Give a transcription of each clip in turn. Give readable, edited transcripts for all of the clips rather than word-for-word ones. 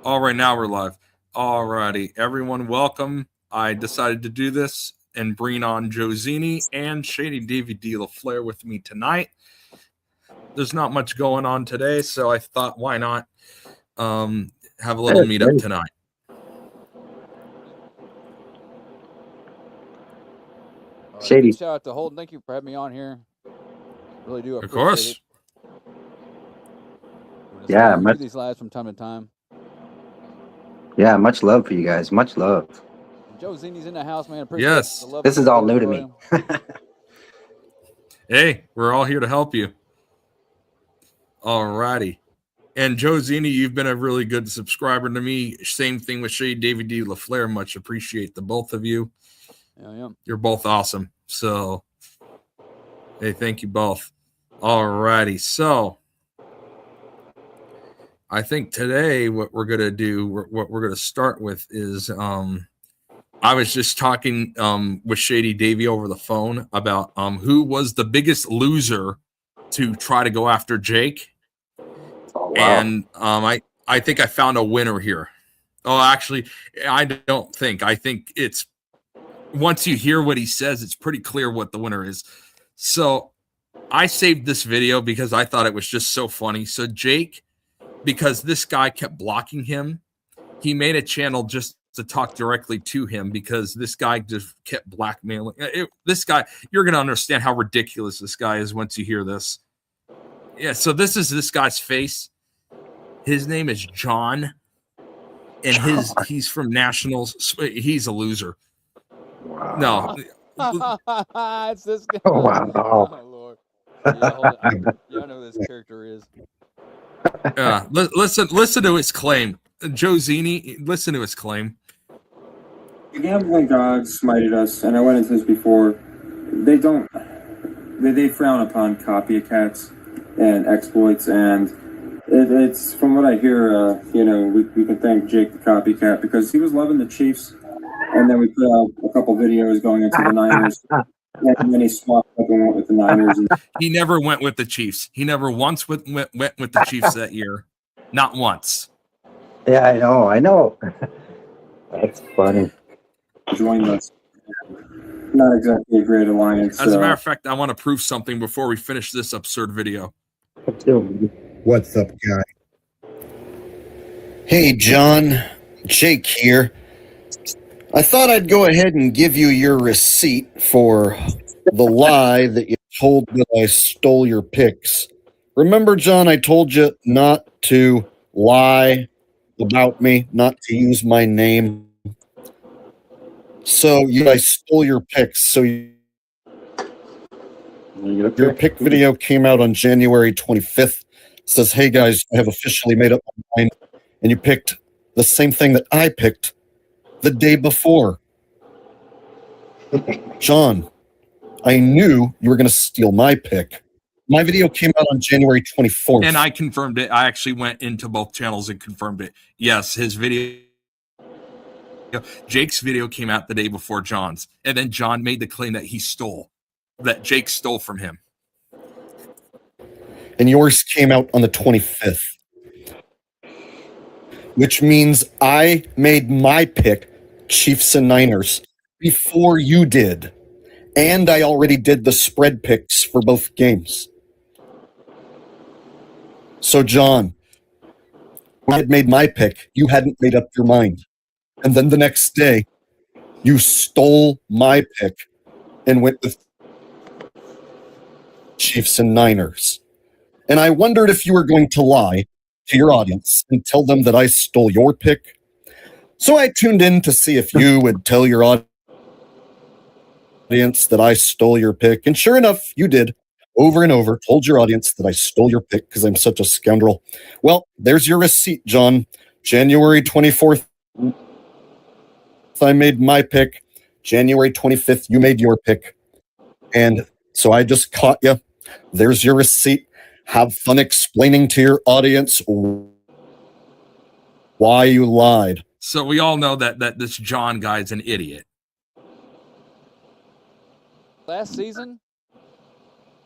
All right, now we're live. All righty, everyone, welcome. I decided to do this and bring on Josini and Shady Davy laflair with me tonight. There's not much going on today, so I thought, why not have a little meetup tonight? Shady. Big shout out to Holden. Thank you for having me on here. Really do appreciate it. Yeah, do these lives from time to time. Yeah, much love for you guys. Much love. Joe Zini's in the house, man. Appreciate yes. The love this is all new to me. Hey, we're all here to help you. All righty. And Joe Zini, you've been a really good subscriber to me. Same thing with Shady Davy laflair. Much appreciate the both of you. Yeah. You're both awesome. So, hey, thank you both. All righty. So, I think today what we're going to do, what we're going to start with is I was just talking with Shady Davy over the phone about who was the biggest loser to try to go after Jake. Oh, wow. And I think I found a winner here. Oh, actually, I don't think. I think it's once you hear what he says, it's pretty clear what the winner is. So I saved this video because I thought it was just so funny. So Jake, because this guy kept blocking him, he made a channel just to talk directly to him because this guy just kept blackmailing. This guy, you're going to understand how ridiculous this guy is once you hear this. Yeah, so this is this guy's face. His name is John, and he's from Nationals. He's a loser. Wow. No. It's this guy. Oh, wow. Oh, Lord. Yeah, I know who this character is. Listen to his claim. Joe Zini, listen to his claim. The gambling gods smited us, and I went into this before. They frown upon copycats and exploits, and it's from what I hear, we can thank Jake the copycat because he was loving the Chiefs, and then we put out a couple videos going into the Niners, and then he swapped up and went with the Niners. He never went with the Chiefs. He never once went with the Chiefs that year. Not once. Yeah, I know. That's funny. Joined us. Not exactly a great alliance. As a matter of fact, I want to prove something before we finish this absurd video. What's up, guy? Hey, John. Jake here. I thought I'd go ahead and give you your receipt for the lie that you told that I stole your picks. Remember, John, I told you not to lie about me, not to use my name. So I stole your picks. So your pick video came out on January 25th. It says, hey guys, I have officially made up my mind. And you picked the same thing that I picked the day before. John, I knew you were going to steal my pick. My video came out on January 24th. And I confirmed it. I actually went into both channels and confirmed it. Yes, his video, Jake's video came out the day before John's. And then John made the claim that that Jake stole from him. And yours came out on the 25th. Which means I made my pick, Chiefs and Niners, before you did. And I already did the spread picks for both games. So, John, when I had made my pick, you hadn't made up your mind. And then the next day, you stole my pick and went with Chiefs and Niners. And I wondered if you were going to lie to your audience and tell them that I stole your pick. So I tuned in to see if you would tell your audience that I stole your pick. And sure enough, you did. Over and over, told your audience that I stole your pick because I'm such a scoundrel. Well, there's your receipt, John. January 24th, I made my pick. January 25th, you made your pick. And so I just caught you. There's your receipt. Have fun explaining to your audience why you lied. So we all know that this John guy is an idiot. Last season?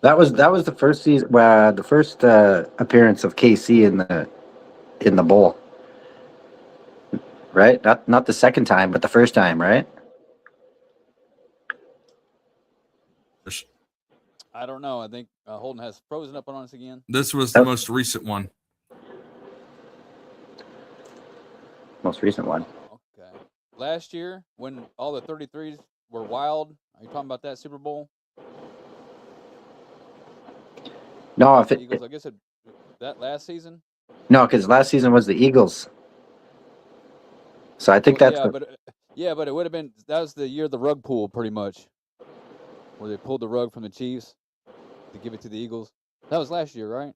That was the first season, the first appearance of KC in the bowl. right? Not the second time, but the first time, right? I don't know. I think Holden has frozen up on us again. This was the most recent one. Most recent one. Okay. Last year, when all the 33s were wild, are you talking about that Super Bowl? No, if The it, Eagles, I guess that last season. no, because last season was the Eagles. So I think that's but it would have been, that was the year of the rug pull, pretty much, where they pulled the rug from the Chiefs to give it to the Eagles. That was last year, right?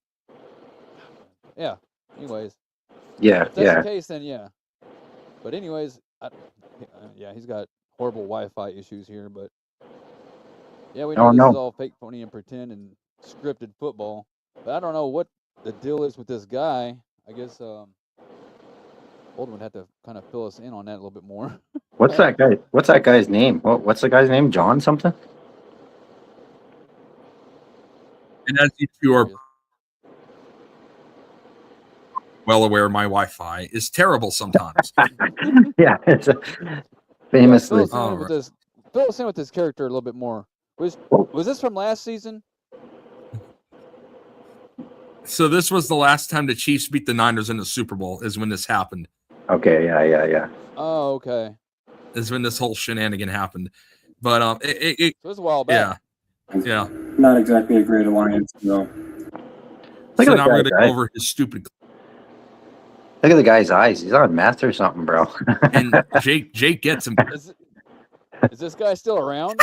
Yeah. Anyways, yeah, if that's yeah. the case, then yeah. But anyways, yeah, he's got horrible Wi-Fi issues here, but yeah, we know Oh, this no. is all fake, phony, and pretend and scripted football. But I don't know what the deal is with this guy. I guess Holden would have to kind of fill us in on that a little bit more. What's that guy? What's that guy's name? What's the guy's name? John something? And as you two are well aware, my Wi-Fi is terrible sometimes. Yeah, it's famously. Fill us in with this character a little bit more. Was this from last season? So this was the last time the Chiefs beat the Niners in the Super Bowl is when this happened. Okay, yeah. Oh, okay. Is when this whole shenanigan happened. But so it was a while back. Yeah. Not exactly a great alliance, though. So now we're gonna go over his stupid. Look at the guy's eyes. He's on meth or something, bro. And Jake gets him. Is this guy still around?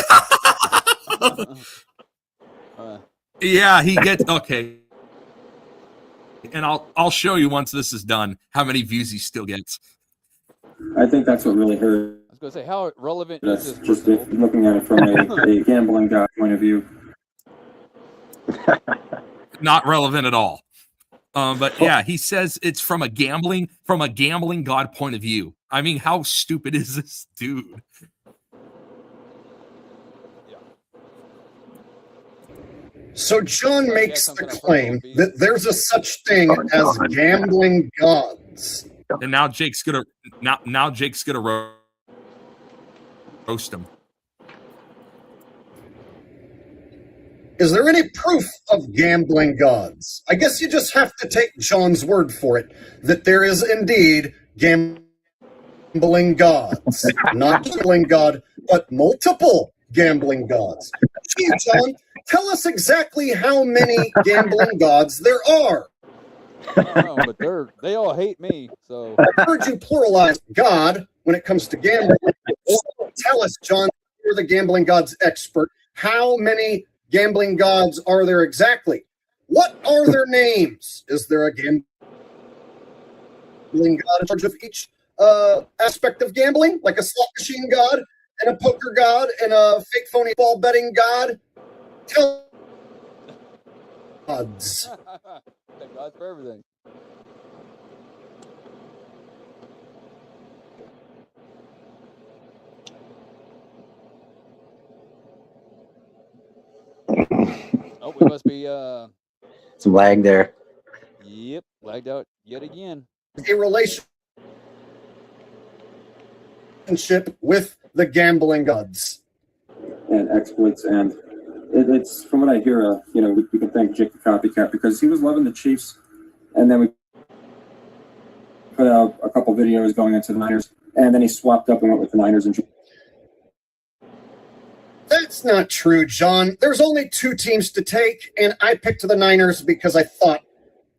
Yeah, he gets okay. And I'll show you once this is done how many views he still gets. I think that's what really hurt. I was going to say, how relevant That's is this? just looking at it from a gambling guy point of view. Not relevant at all. But yeah, he says it's from a gambling god point of view. I mean, how stupid is this dude? So John makes the claim that there's a such thing as gambling gods. And now Jake's gonna roast him. Is there any proof of gambling gods? I guess you just have to take John's word for it that there is indeed gambling gods. Not gambling god, but multiple gambling gods. Gee, John, tell us exactly how many gambling gods there are. I don't know, but they all hate me. So I heard you pluralize God when it comes to gambling. Tell us, John, you're the gambling gods expert. How many gambling gods are there exactly? What are their names? Is there a gambling god in charge of each aspect of gambling, like a slot machine god and a poker god and a fake phony ball betting god? Tell gods. Thank God for everything. Oh, we must be Some lag there. Yep, lagged out yet again. A relationship with the gambling gods and exploits, and it's from what I hear. We can thank Jake the Copycat because he was loving the Chiefs, and then we put out a couple videos going into the Niners, and then he swapped up and went with the Niners and. That's not true, John. There's only two teams to take, and I picked the Niners because I thought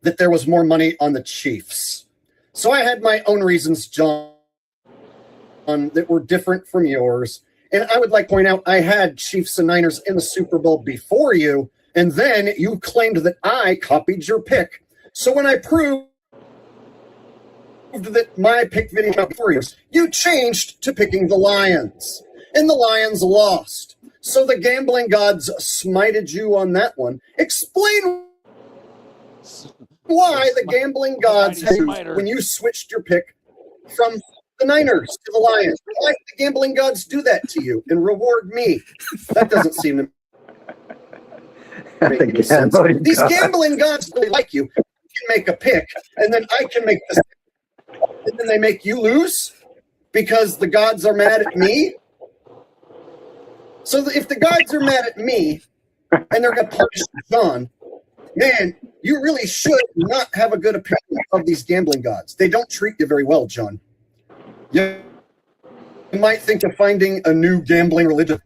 that there was more money on the Chiefs. So I had my own reasons, John, that were different from yours. And I would like to point out I had Chiefs and Niners in the Super Bowl before you, and then you claimed that I copied your pick. So when I proved that my pick video came out before yours, you changed to picking the Lions. And the Lions lost. So the gambling gods smited you on that one. Explain why the gambling gods had when you switched your pick from the Niners to the Lions. Why did the gambling gods do that to you and reward me? That doesn't seem to make any sense. These gambling gods really like you. You can make a pick, and then I can make this, and then they make you lose. because the gods are mad at me. So if the gods are mad at me and they're going to punish John, man, you really should not have a good opinion of these gambling gods. They don't treat you very well, John. You might think of finding a new gambling religion.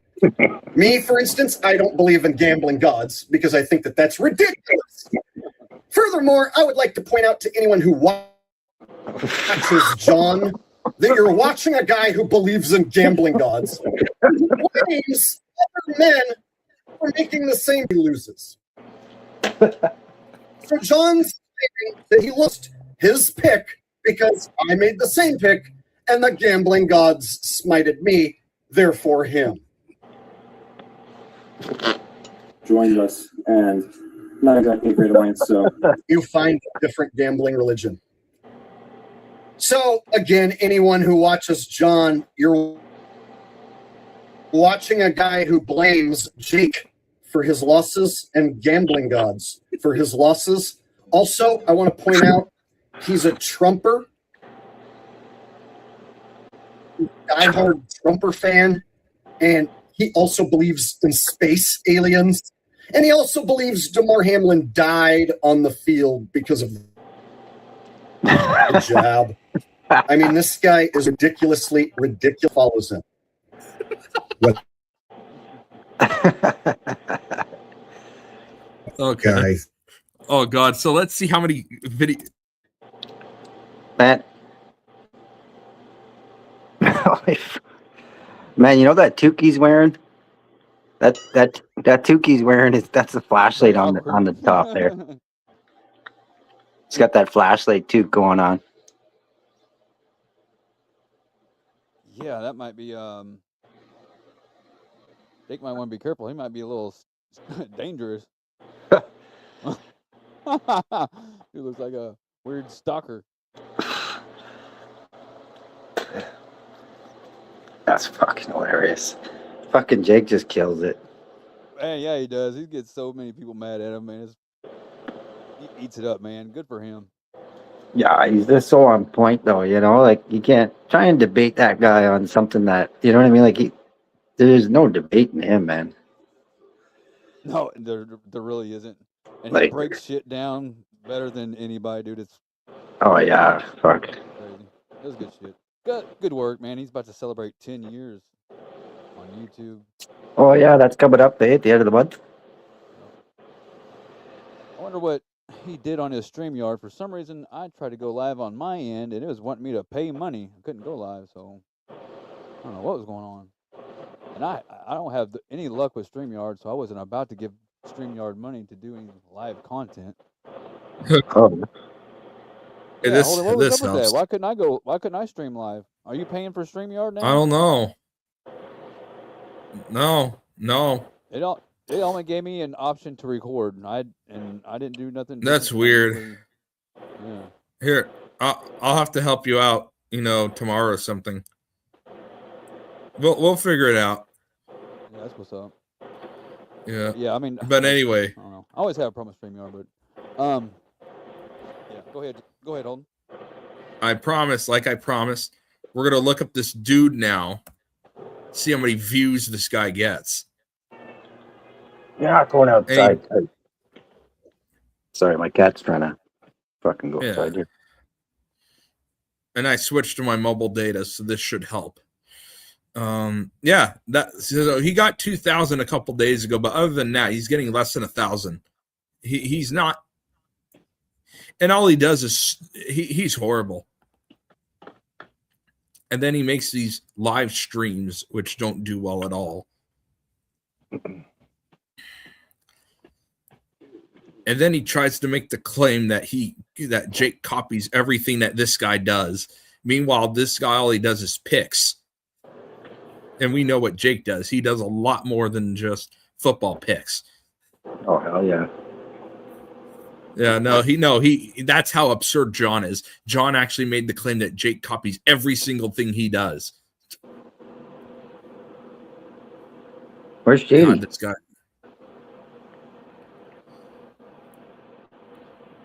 Me, for instance, I don't believe in gambling gods because I think that that's ridiculous. Furthermore, I would like to point out to anyone who watches John that you're watching a guy who believes in gambling gods who blames other men for making the same he loses. So John's saying that he lost his pick because I made the same pick and the gambling gods smited me, therefore him. Joined us, and not exactly a great alliance. So You find a different gambling religion. So again, anyone who watches John, you're watching a guy who blames Jake for his losses and gambling gods for his losses. Also, I want to point out he's a Trumper, diehard Trumper fan, and he also believes in space aliens. And he also believes Damar Hamlin died on the field because of the jab. I mean, this guy is ridiculously ridiculous. Follows him. Okay. Guys. Oh God. So let's see how many video. Man. Man, you know that Tukey's wearing? That Tukey's wearing that's the flashlight on the top there. It's got that flashlight too going on. Yeah, that might be. Jake might want to be careful. He might be a little dangerous. He looks like a weird stalker. That's fucking hilarious. Fucking Jake just kills it. Man, yeah, he does. He gets so many people mad at him, man. He eats it up, man. Good for him. Yeah, he's just so on point though, you know, like you can't try and debate that guy on something that, you know what I mean? Like there's no debating him, man. No, there really isn't. And Like- he breaks shit down better than anybody, dude. It's Oh yeah, fuck. crazy. That was good shit. Good work, man. He's about to celebrate 10 years on YouTube. Oh yeah, that's coming up at the end of the month. I wonder what he did on his StreamYard. For some reason, I tried to go live on my end, and it was wanting me to pay money. I couldn't go live, so I don't know what was going on. And I don't have any luck with StreamYard, so I wasn't about to give StreamYard money to doing live content. Oh. Hey, Yeah, hold on, what was this up with helps. that? Why couldn't I stream live? Are you paying for StreamYard now? I don't know. No. They only gave me an option to record, and I didn't do nothing. That's different. weird. Yeah. Here, I'll have to help you out. Tomorrow or something. We'll figure it out. Yeah, that's what's up. Yeah. Yeah, I mean, But anyway, I don't know. I always have a problem with StreamYard, but yeah. Go ahead, Holden. I promise, we're gonna look up this dude now. See how many views this guy gets. You're not going outside. Sorry, my cat's trying to fucking go outside here. And I switched to my mobile data, so this should help. So he got 2,000 a couple days ago, but other than that, he's getting less than 1,000. He's not, and all he does is he's horrible. And then he makes these live streams, which don't do well at all. And then he tries to make the claim that Jake copies everything that this guy does. Meanwhile, this guy, all he does is picks. And we know what Jake does. He does a lot more than just football picks. Oh hell yeah. Yeah, that's how absurd John is. John actually made the claim that Jake copies every single thing he does. Where's Shady? God, this guy.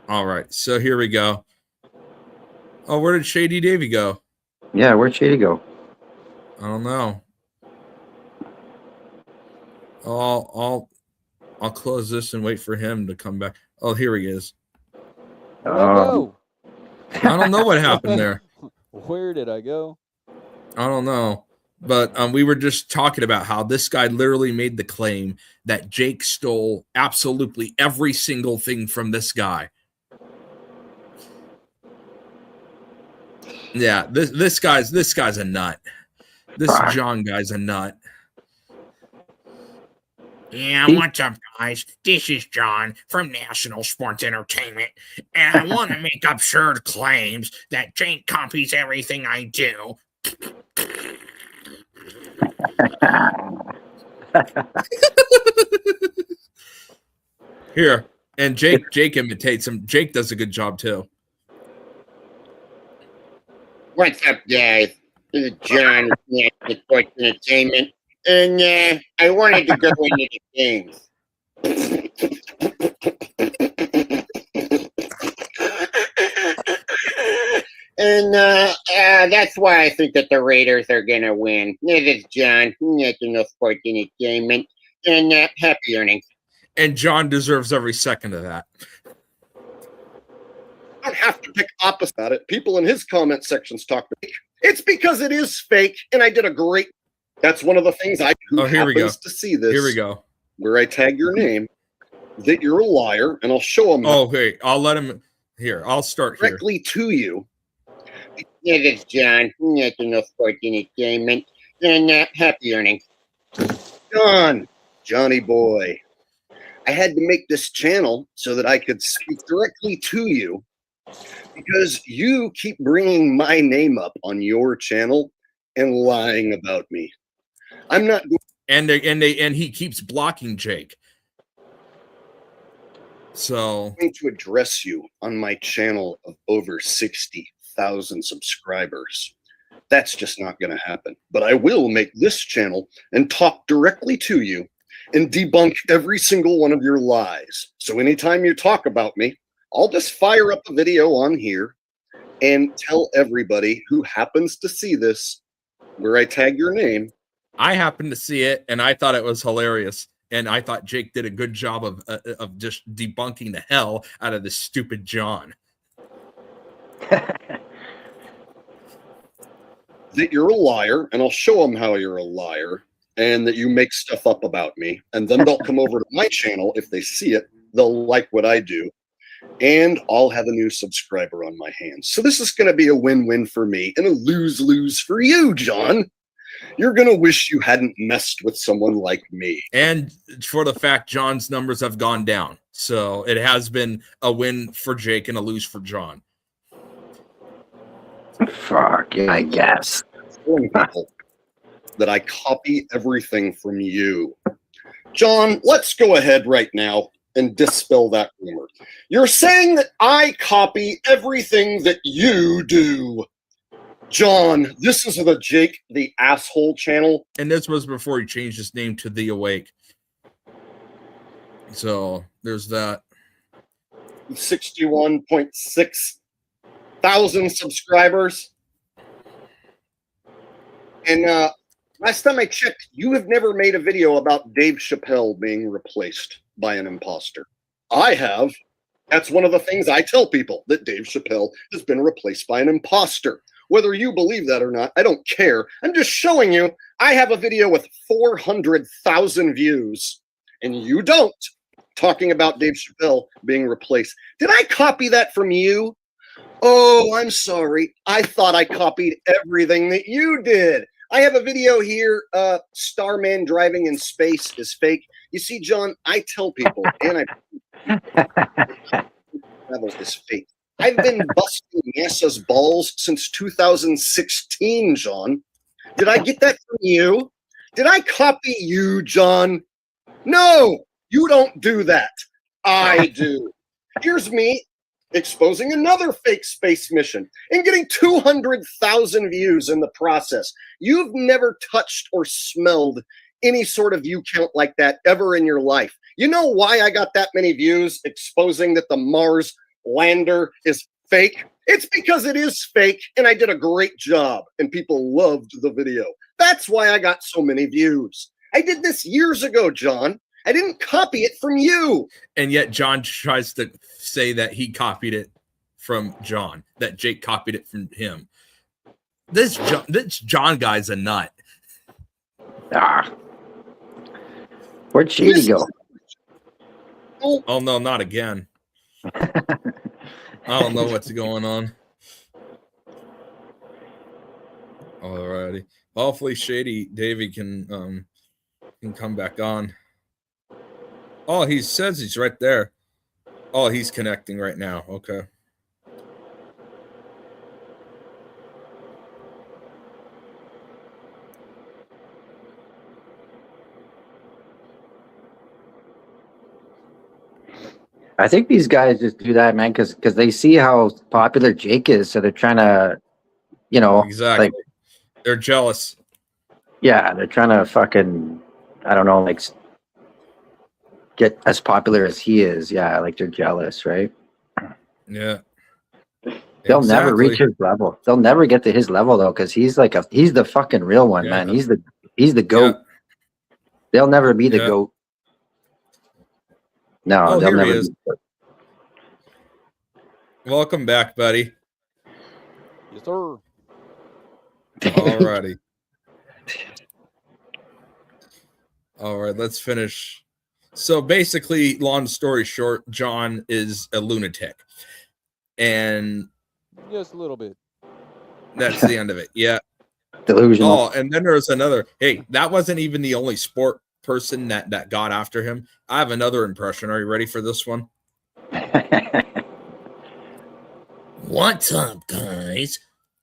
All right, so here we go. Oh, where did Shady Davy go? Yeah, where'd Shady go? I don't know. I'll close this and wait for him to come back. Oh, here he is. Where'd I go? I don't know what happened there. Where did I go? I don't know. But we were just talking about how this guy literally made the claim that Jake stole absolutely every single thing from this guy. Yeah, this guy's a nut. This Fuck. John guy's a nut. Yeah, what's up, guys? This is John from National Sports Entertainment, and I want to make absurd claims that Jake copies everything I do. Here, and Jake imitates him. Jake does a good job too. What's up, guys? This is John from National Sports Entertainment, and I wanted to go into the games. And that's why I think that the Raiders are going to win. This is John from National Sports Entertainment, and happy earnings. And John deserves every second of that. I don't have to pick opposite about it. People in his comment sections talk to me. It's because it is fake, and I did a great. That's one of the things I do. Oh, here we go. To see this. Here we go. Where I tag your name, that you're a liar, and I'll show him. Oh, okay. I'll let him. Here, I'll start here. Directly to you. This is John from National Sports Entertainment, and happy earnings. John, Johnny boy. I had to make this channel so that I could speak directly to you because you keep bringing my name up on your channel and lying about me. I'm not And he keeps blocking Jake. So going to address you on my channel of over 60,000 subscribers. That's just not going to happen. But I will make this channel and talk directly to you and debunk every single one of your lies. So anytime you talk about me, I'll just fire up a video on here and tell everybody who happens to see this where I tag your name. I happened to see it, and I thought it was hilarious. And I thought Jake did a good job of just debunking the hell out of this stupid John. That you're a liar, and I'll show them how you're a liar, and that you make stuff up about me. And then they'll come over to my channel. If they see it, they'll like what I do. And I'll have a new subscriber on my hands. So this is going to be a win-win for me and a lose-lose for you, John. You're going to wish you hadn't messed with someone like me. And for the fact John's numbers have gone down. So it has been a win for Jake and a lose for John. Fuck, yeah, I guess. Telling people that I copy everything from you. John, let's go ahead right now and dispel that rumor. You're saying that I copy everything that you do. John, this is the Jake the Asshole channel. And this was before he changed his name to The Awake. So there's that. 61.6 thousand subscribers. And last time I checked, you have never made a video about Dave Chappelle being replaced by an imposter. I have. That's one of the things I tell people, that Dave Chappelle has been replaced by an imposter. Whether you believe that or not, I don't care. I'm just showing you I have a video with 400,000 views, and you don't, talking about Dave Chappelle being replaced. Did I copy that from you? Oh, I'm sorry. I thought I copied everything that you did. I have a video here, Starman driving in space is fake. You see, John, I tell people, and travel is fake. I've been busting NASA's balls since 2016, John. Did I get that from you? Did I copy you, John? No, you don't do that. I do. Here's me exposing another fake space mission and getting 200,000 views in the process. You've never touched or smelled any sort of view count like that ever in your life. You know why I got that many views exposing that the Mars lander is fake? It's because it is fake and I did a great job and people loved the video. That's why I got so many views. I did this years ago, John. I didn't copy it from you. And yet John tries to say that he copied it from John, that Jake copied it from him. This John guy's a nut. Ah. Where'd Shady go? Oh, no, not again. I don't know what's going on. Alrighty. Hopefully Shady Davy can come back on. Oh, he says he's right there. Oh, he's connecting right now. Okay. I think these guys just do that, man, because they see how popular Jake is, so they're trying to, you know, Exactly. like, they're jealous. yeah, they're trying to fucking, I don't know, like get as popular as he is. Yeah, like they're jealous, right? Yeah. They'll never reach his level. They'll never get to his level though, because he's the fucking real one, man. He's the goat. Yeah. They'll never be the goat. No, they'll here never he is. Welcome back, buddy. Yes, sir. Alrighty. All right, let's finish. So basically, long story short, John is a lunatic. And just a little bit. That's the end of it. Yeah. Delusional. Oh, and then there's another. Hey, that wasn't even the only sport person that got after him. I have another impression. Are you ready for this one? What's up, guys?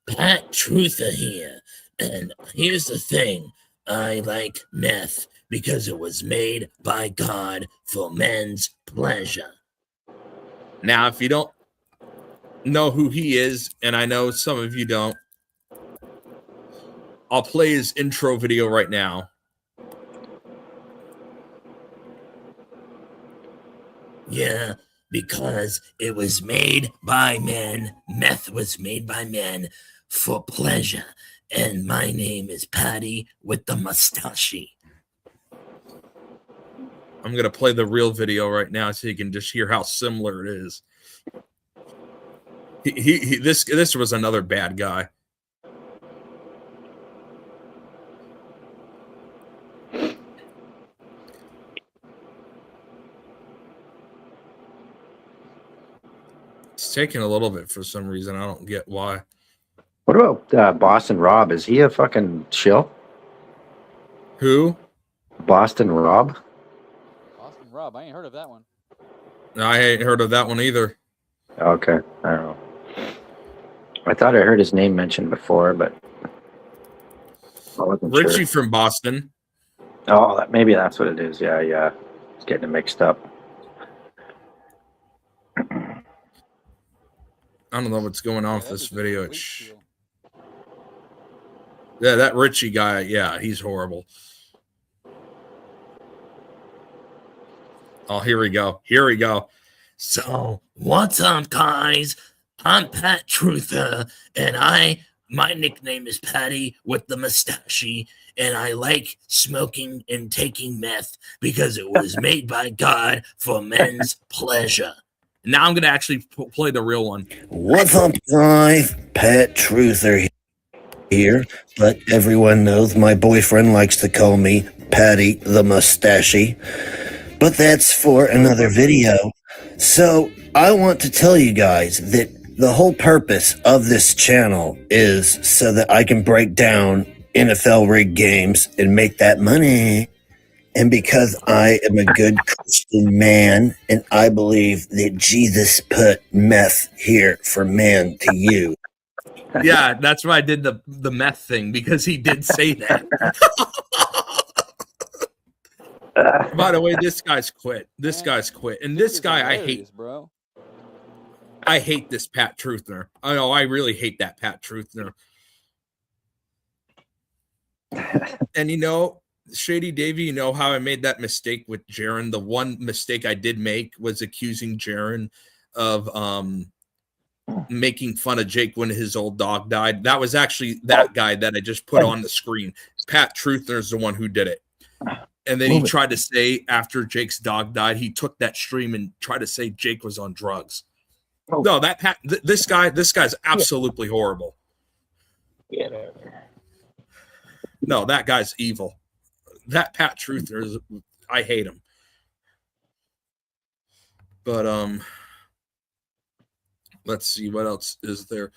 Pat Truther here. And here's the thing. I like meth because it was made by God for men's pleasure. Now, if you don't know who he is, and I know some of you don't, I'll play his intro video right now. Yeah, because it was made by men. Meth was made by men for pleasure. And my name is Patty with the mustache. I'm going to play the real video right now so you can just hear how similar it is. This was another bad guy. It's taking a little bit for some reason. I don't get why. What about Boston Rob? Is he a fucking shill? Who? Boston Rob? Boston Rob. I ain't heard of that one. No, I ain't heard of that one either. Okay. I don't know. I thought I heard his name mentioned before, but I wasn't Richie sure. from Boston. Oh, maybe that's what it is. Yeah. It's getting it mixed up. I don't know what's going on with this video. Yeah, that Richie guy, yeah, he's horrible. Oh, here we go. So, what's up, guys? I'm Pat Truther, and my nickname is Patty with the mustache, and I like smoking and taking meth because it was made by God for men's pleasure. Now I'm going to actually play the real one. What's up, guys? Pat Truther here, but everyone knows my boyfriend likes to call me Patty the Mustache. But that's for another video. So I want to tell you guys that the whole purpose of this channel is so that I can break down NFL rig games and make that money. And because I am a good Christian man and I believe that Jesus put meth here for man to use. Yeah, that's why I did the meth thing, because he did say that. By the way, this guy's quit. And this guy, I hate. Bro. I hate this Pat Truther. I know, I really hate that Pat Truther. And you know, Shady Davy, you know how I made that mistake with Jaron? The one mistake I did make was accusing Jaron of making fun of Jake when his old dog died. That was actually that guy that I just put on the screen. Pat Truther is the one who did it. And then he tried to say after Jake's dog died, he took that stream and tried to say Jake was on drugs. No, that Pat, this guy's absolutely horrible. No, that guy's evil. That Pat Truther is, I hate him. But let's see what else is there.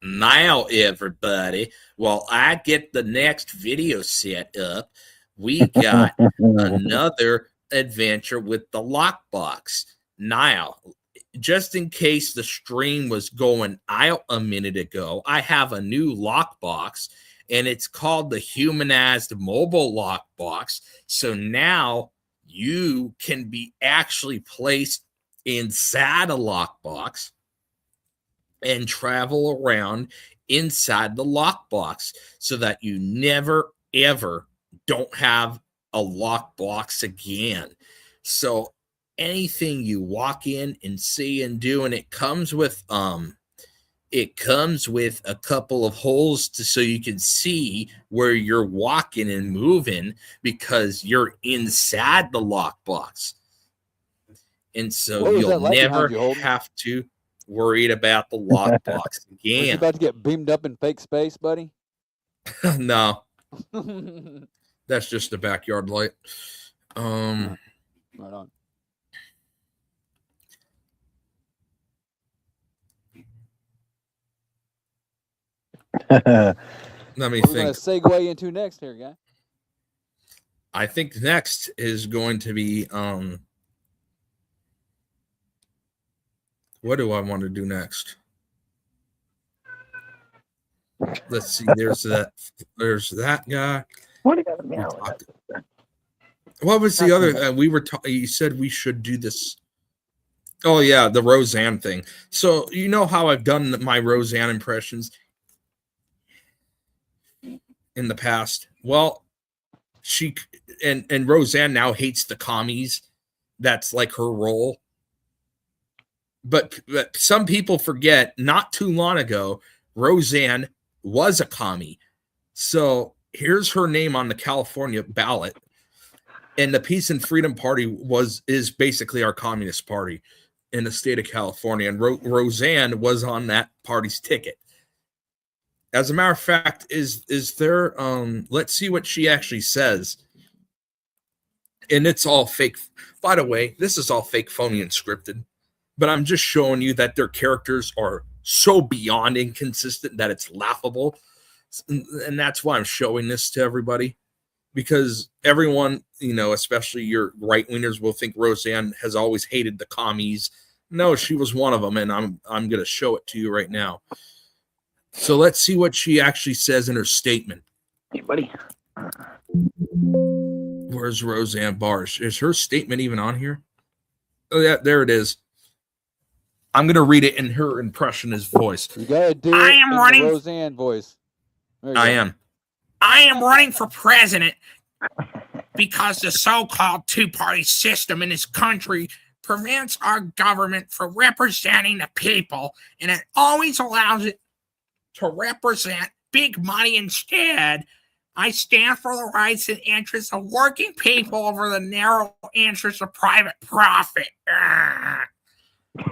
Now, everybody, while I get the next video set up, we got another adventure with the lockbox. Now, just in case the stream was going out a minute ago, I have a new lockbox, and it's called the Humanized Mobile Lockbox. So now you can be actually placed inside a lockbox and travel around inside the lockbox so that you never, ever don't have a lockbox again. So anything you walk in and see and do, and it comes with a couple of holes so you can see where you're walking and moving because you're inside the lockbox. And so you'll never have to worried about the lockbox again. Are you about to get beamed up in fake space, buddy? No. That's just the backyard light. Right on. Let me what think. We're going to segue into next here, guy. I think next is going to be what do I want to do next? Let's see. There's that guy. What was the other? We were. You said we should do this. Oh yeah, the Roseanne thing. So you know how I've done my Roseanne impressions in the past. Well, she and Roseanne now hates the commies. That's like her role. But some people forget, not too long ago, Roseanne was a commie. So here's her name on the California ballot. And the Peace and Freedom Party is basically our communist party in the state of California. And Roseanne was on that party's ticket. As a matter of fact, is there let's see what she actually says. And it's all fake. By the way, this is all fake, phony, and scripted. But I'm just showing you that their characters are so beyond inconsistent that it's laughable. And that's why I'm showing this to everybody. Because everyone, especially your right-wingers, will think Roseanne has always hated the commies. No, she was one of them, and I'm going to show it to you right now. So let's see what she actually says in her statement. Hey, buddy. Where's Roseanne Barr? Is her statement even on here? Oh, yeah, there it is. I'm going to read it in her impressionist voice. You got to do it in the Roseanne voice. I am running for president because the so-called two-party system in this country prevents our government from representing the people, and it always allows it to represent big money instead. I stand for the rights and interests of working people over the narrow interests of private profit.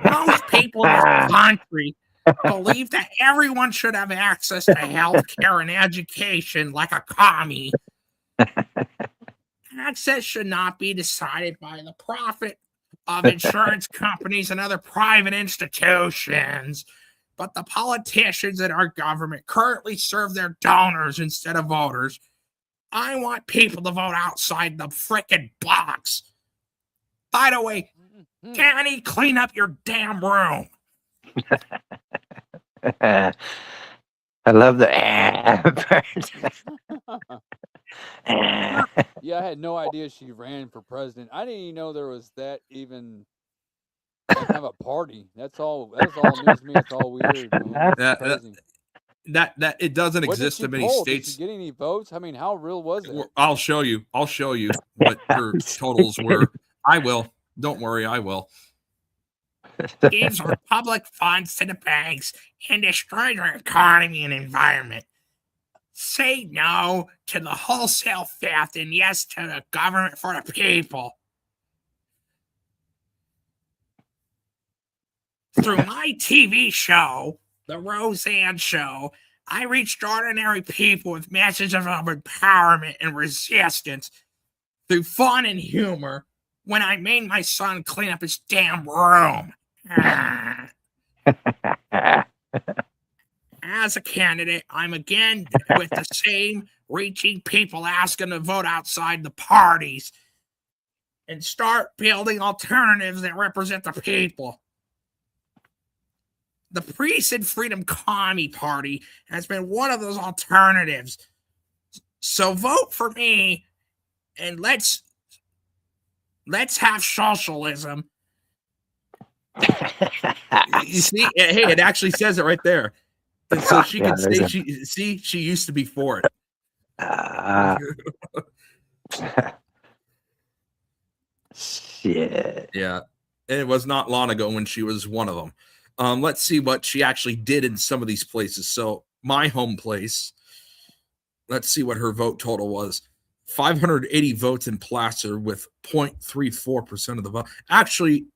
Most people in this country believe that everyone should have access to health care and education like a commie. Access should not be decided by the profit of insurance companies and other private institutions, but the politicians in our government currently serve their donors instead of voters. I want people to vote outside the frickin' box. By the way, Danny, clean up your damn room. I love the Yeah, I had no idea she ran for president. I didn't even know there was that even kind of a party. That's all news to me. It's all weird, man. That it doesn't exist in many states. Did she get any votes? I mean, how real was it? I'll show you what her totals were. I will. Don't worry, I will. Gives our public funds to the banks and destroys our economy and environment. Say no to the wholesale theft and yes to the government for the people. Through my TV show, The Roseanne Show, I reached ordinary people with messages of empowerment and resistance through fun and humor when I made my son clean up his damn room. As a candidate, I'm again with the same reaching people asking to vote outside the parties and start building alternatives that represent the people. The Peace and Freedom Commie Party has been one of those alternatives. So vote for me and let's have socialism. You see, hey, it actually says it right there. And so she can say she used to be for it. Shit. Yeah. And it was not long ago when she was one of them. Let's see what she actually did in some of these places. So my home place, let's see what her vote total was. 580 votes in Placer with 0.34% of the vote. Actually,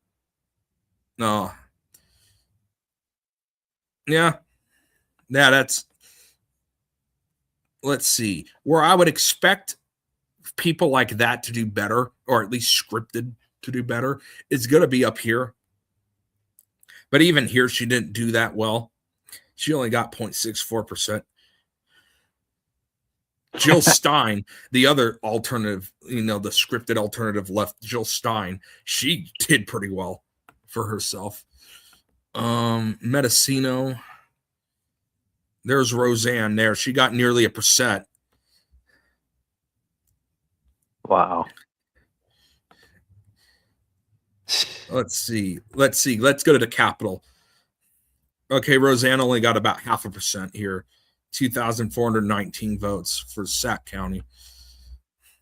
no. Yeah, that's, let's see, where I would expect people like that to do better, or at least scripted to do better, is going to be up here. But even here, she didn't do that well. She only got 0.64%. Jill Stein, the other alternative, the scripted alternative left, Jill Stein, she did pretty well for herself. Mendocino, there's Roseanne there. She got nearly 1%. Wow. Let's see. Let's go to the capital. Okay, Roseanne only got about 0.5% here. 2,419 votes for Sac County.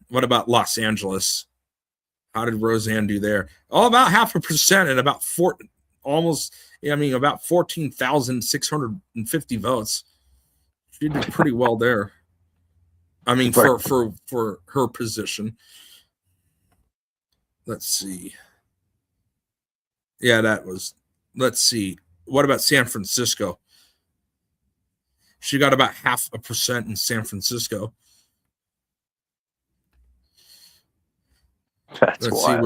What about Los Angeles? How did Roseanne do there? Oh, about 0.5% and about about 14,650 votes. She did pretty well there. I mean, for her position. Let's see. Yeah, let's see. What about San Francisco? She got about 0.5% in San Francisco. Let's see.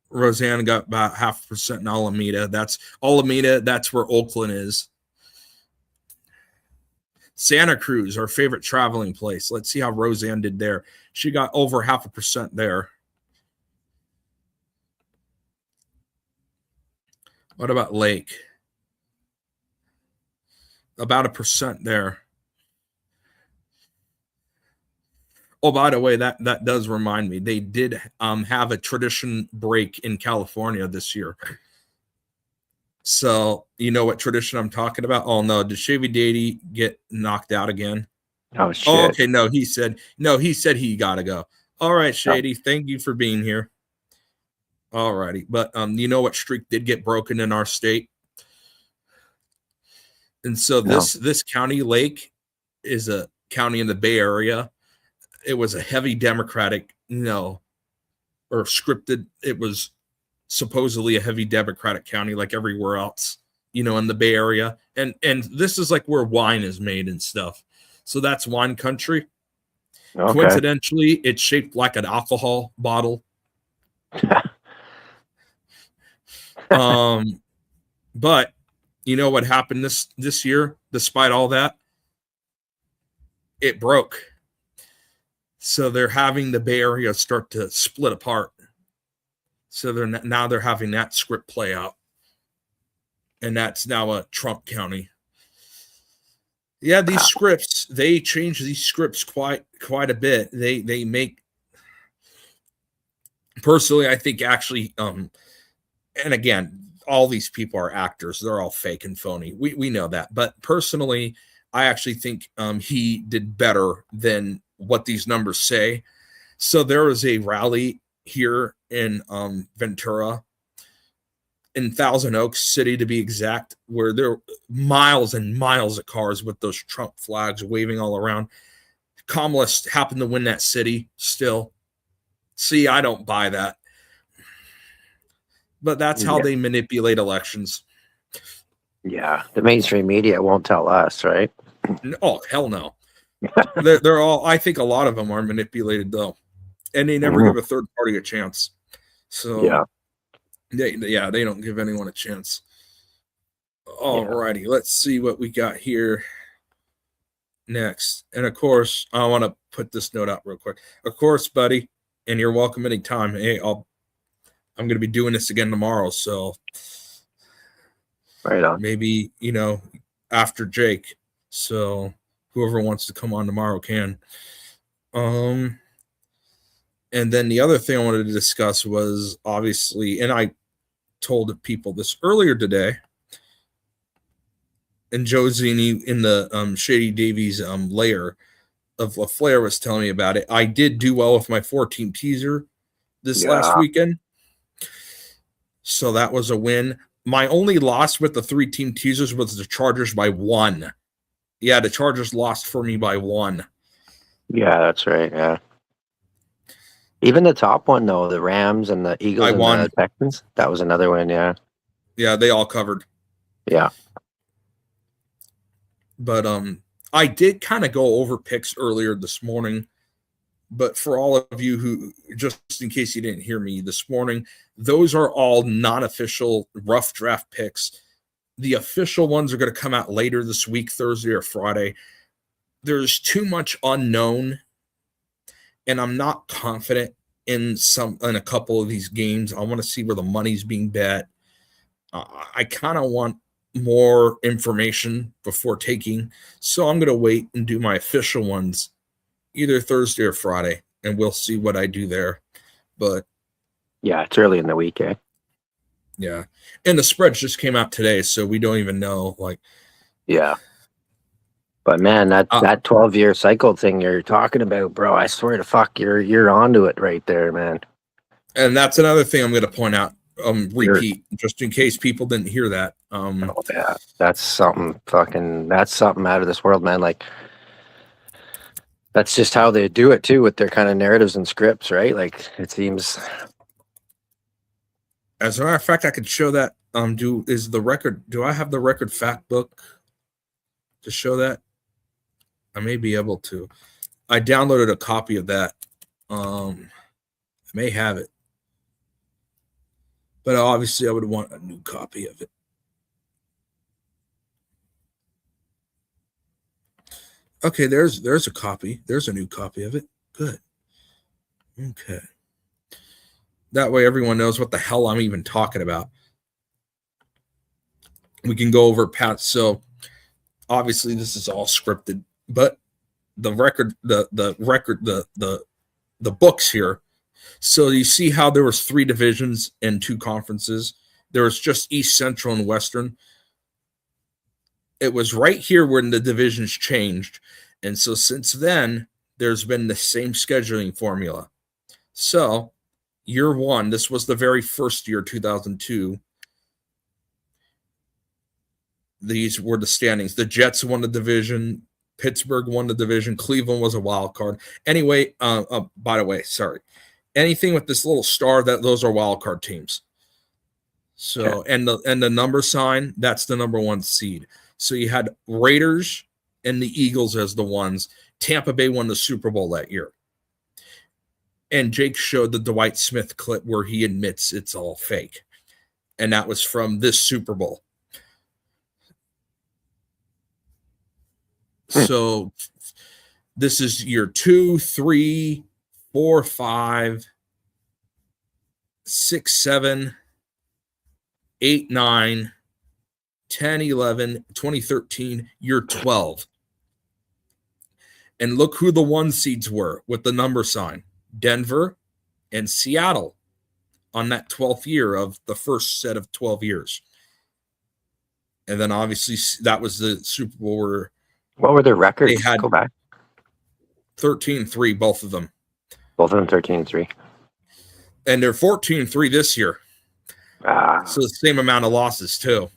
Roseanne got about 0.5% in Alameda. That's where Oakland is. Santa Cruz, our favorite traveling place. Let's see how Roseanne did there. She got over 0.5% there. What about Lake? About 1% there. Oh, by the way, that does remind me. They did have a tradition break in California this year. So you know what tradition I'm talking about? Oh no, did Chevy Daddy get knocked out again? Oh shit. Oh, okay, no, he said he gotta go. All right, Shady, Thank you for being here. All righty. But you know what streak did get broken in our state? And so this county, Lake, is a county in the Bay Area. It was a heavy Democratic, or scripted. It was supposedly a heavy Democratic county like everywhere else, in the Bay Area. And this is like where wine is made and stuff. So that's wine country. Okay. Coincidentally, it's shaped like an alcohol bottle. But you know what happened this year, despite all that? It broke. So they're having the Bay Area start to split apart. So they're having that script play out. And that's now a Trump county. Yeah, these scripts, they change these scripts quite a bit. They make, personally, I think actually, and again, all these people are actors. They're all fake and phony. We know that. But personally, I actually think he did better than what these numbers say. So there was a rally here in Ventura, in Thousand Oaks City to be exact, where there are miles and miles of cars with those Trump flags waving all around. Kamala happened to win that city still. See, I don't buy that. But that's how they manipulate elections. Yeah, the mainstream media won't tell us, right? Oh, hell no. They're all, I think a lot of them are manipulated, though. And they never give a third party a chance. So, they don't give anyone a chance. Alrighty, let's see what we got here next. And of course, I want to put this note out real quick. Of course, buddy, and you're welcome anytime. Hey, I'm going to be doing this again tomorrow, so right on. Maybe, after Jake. So whoever wants to come on tomorrow can. And then the other thing I wanted to discuss was obviously, and I told the people this earlier today, and Joe Zini in the Shady Davy's layer of LaFlair was telling me about it. I did do well with my 4-team teaser this last weekend. So that was a win. My only loss with the 3-team teasers was the Chargers by 1. Yeah, the Chargers lost for me by 1. Yeah, that's right. Yeah. Even the top one, though, the Rams and the Eagles and the Texans, that was another win, yeah. Yeah, they all covered. Yeah. But I did kind of go over picks earlier this morning. But for all of you who, just in case you didn't hear me this morning, those are all non-official rough draft picks. The official ones are going to come out later this week, Thursday or Friday. There's too much unknown, and I'm not confident in a couple of these games. I want to see where the money's being bet. I kind of want more information before taking, so I'm going to wait and do my official ones either Thursday or Friday, and we'll see what I do there. But yeah, it's early in the week, eh? Yeah, and the spreads just came out today, so we don't even know. Yeah, but man, that 12-year cycle thing you're talking about, bro, I swear to fuck, you're onto it right there, man. And that's another thing I'm going to point out. Repeat, just in case people didn't hear that. Yeah, that's something out of this world, man. Like, that's just how they do it too, with their kind of narratives and scripts, right? Like, it seems. As a matter of fact, I could show that. Do I have the record fact book to show that? I may be able to. I downloaded a copy of that. I may have it, but obviously I would want a new copy of it. Okay, there's a copy. There's a new copy of it. Good. Okay. That way everyone knows what the hell I'm even talking about. We can go over Pat. So obviously this is all scripted, but the books here. So you see how there was 3 divisions and 2 conferences. There was just East, Central, and Western. It was right here when the divisions changed. And so since then, there's been the same scheduling formula. So year 1, this was the very first year, 2002. These were the standings. The Jets won the division. Pittsburgh won the division. Cleveland was a wild card. Anyway, by the way, sorry. Anything with this little star, those are wild card teams. So, okay. and the number sign, that's the number 1 seed. So you had Raiders and the Eagles as the ones. Tampa Bay won the Super Bowl that year. And Jake showed the Dwight Smith clip where he admits it's all fake. And that was from this Super Bowl. So this is year 2, 3, 4, 5, 6, 7, 8, 9, 10, 11, 2013, year 12. And look who the 1 seeds were with the number sign. Denver and Seattle on that 12th year of the first set of 12 years. And then obviously that was the Super Bowl where what were their records? They had go back. 13-3, both of them. Both of them 13-3. And they're 14-3 this year. Ah. So the same amount of losses too.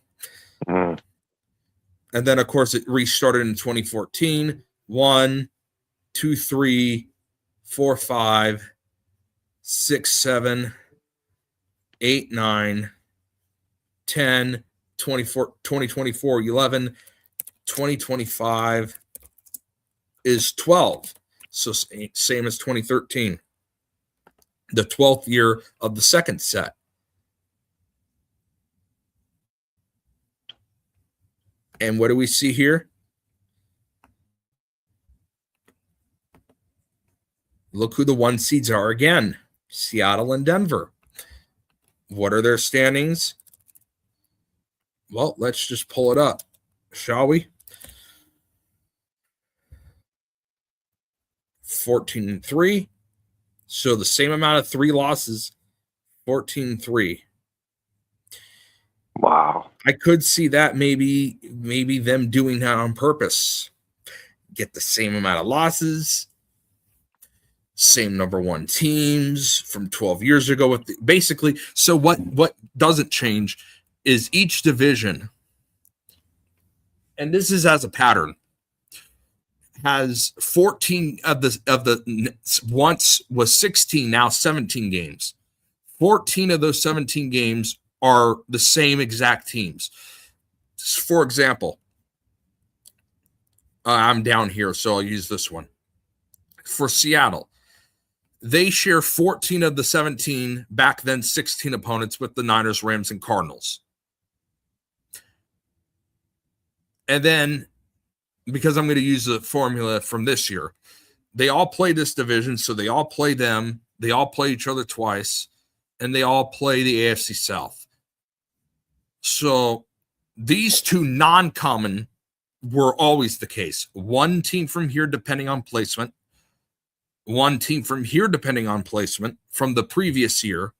Mm. And then of course it restarted in 2014. 1, 2, 3, 4, 5, 6, 7, 8, 9, 10, 24, 2024, 11, 2025 is 12. So same as 2013. The 12th year of the second set. And what do we see here? Look who the 1 seeds are again. Seattle and Denver. What are their standings? Well, let's just pull it up, shall we? 14-3. So the same amount of 3 losses, 14-3. Wow. I could see that maybe them doing that on purpose. Get the same amount of losses, same number 1 teams from 12 years ago. With basically, so what doesn't change is each division, and this is as a pattern, has 14 of the once was 16, now 17 games. 14 of those 17 games are the same exact teams. For example, I'm down here, so I'll use this one. For Seattle, they share 14 of the 17, back then 16 opponents with the Niners, Rams, and Cardinals. And then, because I'm going to use the formula from this year, they all play this division, so they all play them. They all play each other twice, and they all play the AFC South. So these 2 non-common were always the case. 1 team from here, depending on placement. 1 team from here, depending on placement, from the previous year.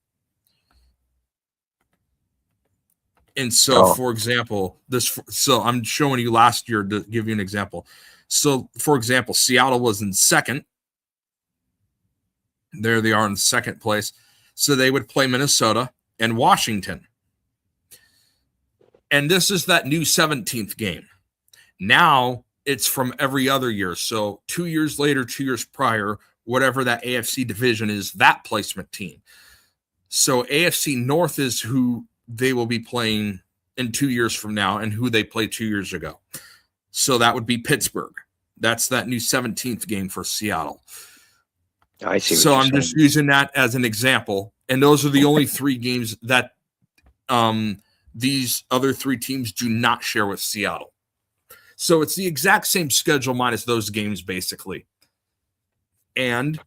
And so, for example, so I'm showing you last year to give you an example. So, for example, Seattle was in second. There they are in second place. So they would play Minnesota and Washington. And this is that new 17th game. Now it's from every other year. So 2 years later, 2 years prior, whatever that AFC division is, that placement team. So AFC North is who they will be playing in 2 years from now and who they played 2 years ago. So that would be Pittsburgh. That's that new 17th game for Seattle. I see. So I'm just using that as an example. And those are the only 3 games that these other 3 teams do not share with Seattle. So it's the exact same schedule minus those games, basically. And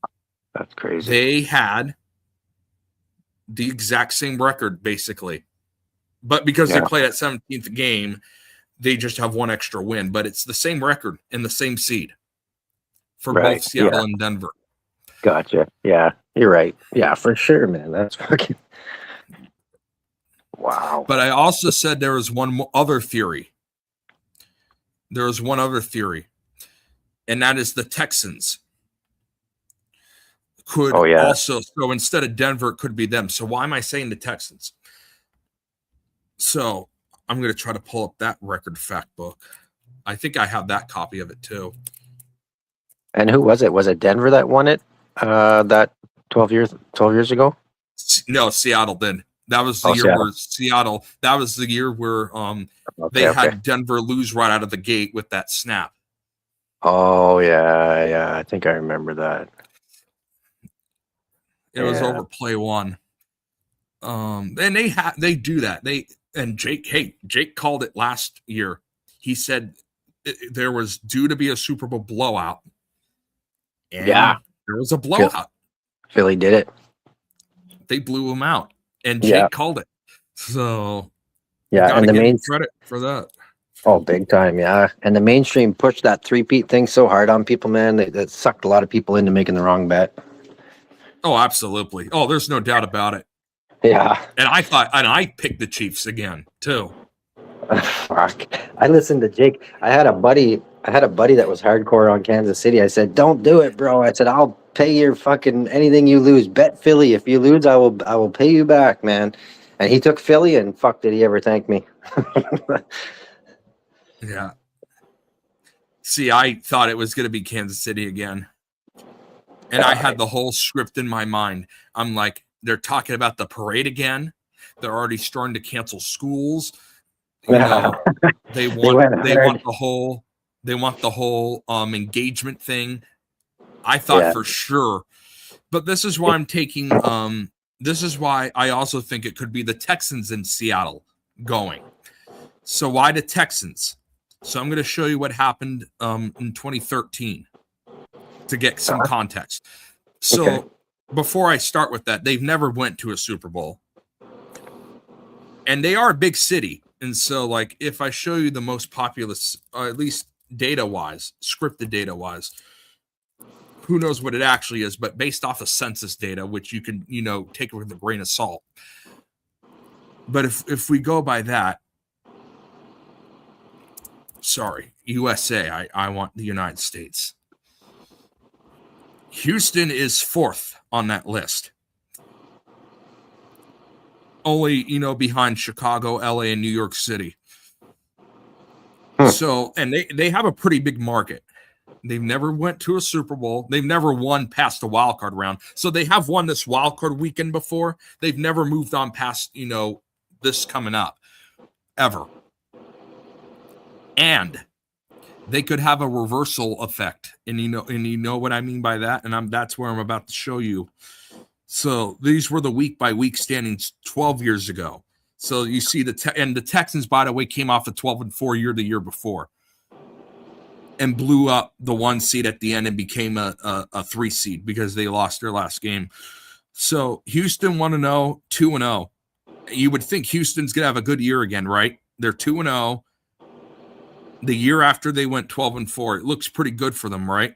that's crazy. They had the exact same record, basically. But because they play that 17th game, they just have 1 extra win. But it's the same record and the same seed for both Seattle and Denver. Gotcha. Yeah, you're right. Yeah, for sure, man. That's fucking wow. But I also said there was one other theory. There was one other theory, and that is the Texans could also. So instead of Denver, it could be them. So why am I saying the Texans? So I'm going to try to pull up that record fact book. I think I have that copy of it too. And who was it? Was it Denver that won it? That 12 years ago? No, Seattle did. That was the year where Seattle. That was the year where they had Denver lose right out of the gate with that snap. Oh yeah. I think I remember that. It was over play 1. And they do that. Jake called it last year. He said there was due to be a Super Bowl blowout. And there was a blowout. Philly did it. They blew him out, and Jake called it. So and the main credit for that. Oh, big time, yeah. And the mainstream pushed that 3-peat thing so hard on people, man. That sucked a lot of people into making the wrong bet. Oh, absolutely. Oh, there's no doubt about it. Yeah. And I picked the Chiefs again too. Fuck. I listened to Jake. I had a buddy that was hardcore on Kansas City. I said, "Don't do it, bro." I said, "I'll pay your fucking anything you lose. Bet Philly. If you lose, I will pay you back, man. And he took Philly, and fuck, did he ever thank me? Yeah. See, I thought it was going to be Kansas City again. And I had the whole script in my mind. I'm like, they're talking about the parade again. They're already starting to cancel schools. You know, they want the whole engagement thing. I thought for sure. But this is why I'm taking this is why I also think it could be the Texans in Seattle going. So why the Texans? So I'm going to show you what happened in 2013 to get some context. So before I start with that, they've never went to a Super Bowl. And they are a big city. And so, like, if I show you the most populous, at least data-wise, scripted data-wise, who knows what it actually is, but based off of census data, which you can, take with a grain of salt. But if we go by that, sorry, USA, I want the United States. Houston is 4th on that list. Only, behind Chicago, LA, and New York City. So, and they have a pretty big market. They've never went to a Super Bowl. They've never won past the wild card round. So they have won this wild card weekend before. They've never moved on past, this coming up ever. And they could have a reversal effect. And you know what I mean by that? And that's where I'm about to show you. So these were the week by week standings 12 years ago. So you see the Texans, by the way, came off a 12-4 the year before and blew up the 1 seed at the end and became a 3 seed because they lost their last game. So Houston 1-0, 2-0. You would think Houston's going to have a good year again, right? They're 2-0. The year after they went 12-4, it looks pretty good for them, right?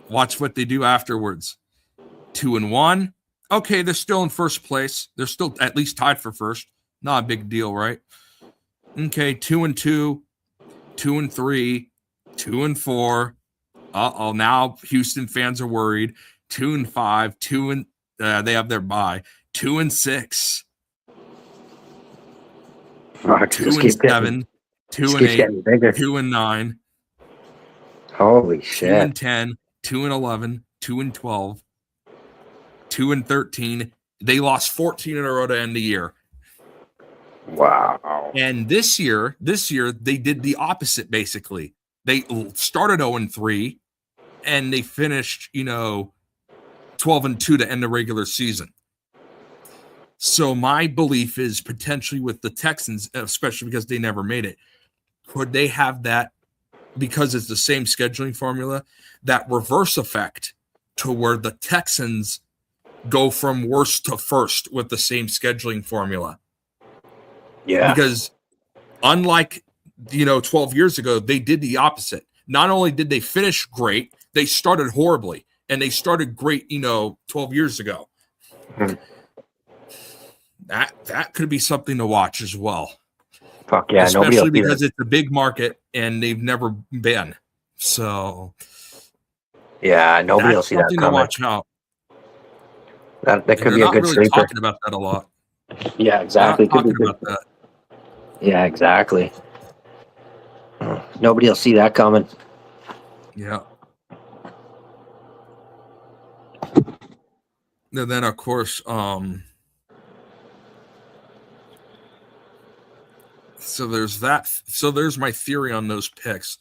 Watch what they do afterwards. 2-1. Okay, they're still in first place. They're still at least tied for first. Not a big deal, right? Okay, 2-2, 2-3, 2-4. Now Houston fans are worried. 2-5, they have their bye. 2-6. 2-7, 2-8, 2-9. Holy shit. 2-10, 2-11, 2-12, 2-13. They lost 14 in a row to end the year. Wow. And this year they did the opposite. Basically, they started 0-3, and they finished 12-2 to end the regular season. So my belief is potentially with the Texans, especially because they never made it, could they have that, because it's the same scheduling formula, that reverse effect to where the Texans go from worst to first with the same scheduling formula? Yeah. Because unlike 12 years ago, they did the opposite. Not only did they finish great, they started horribly, and they started great 12 years ago. That could be something to watch as well. Fuck yeah. Especially because it's a big market and they've never been. So yeah, nobody will see that coming. To watch out. That could be a good really sleeper. Talking about that a lot. Yeah, exactly. They're not talking about that. Yeah, exactly. Nobody will see that coming. Yeah. And then of course, so there's that. So there's my theory on those picks.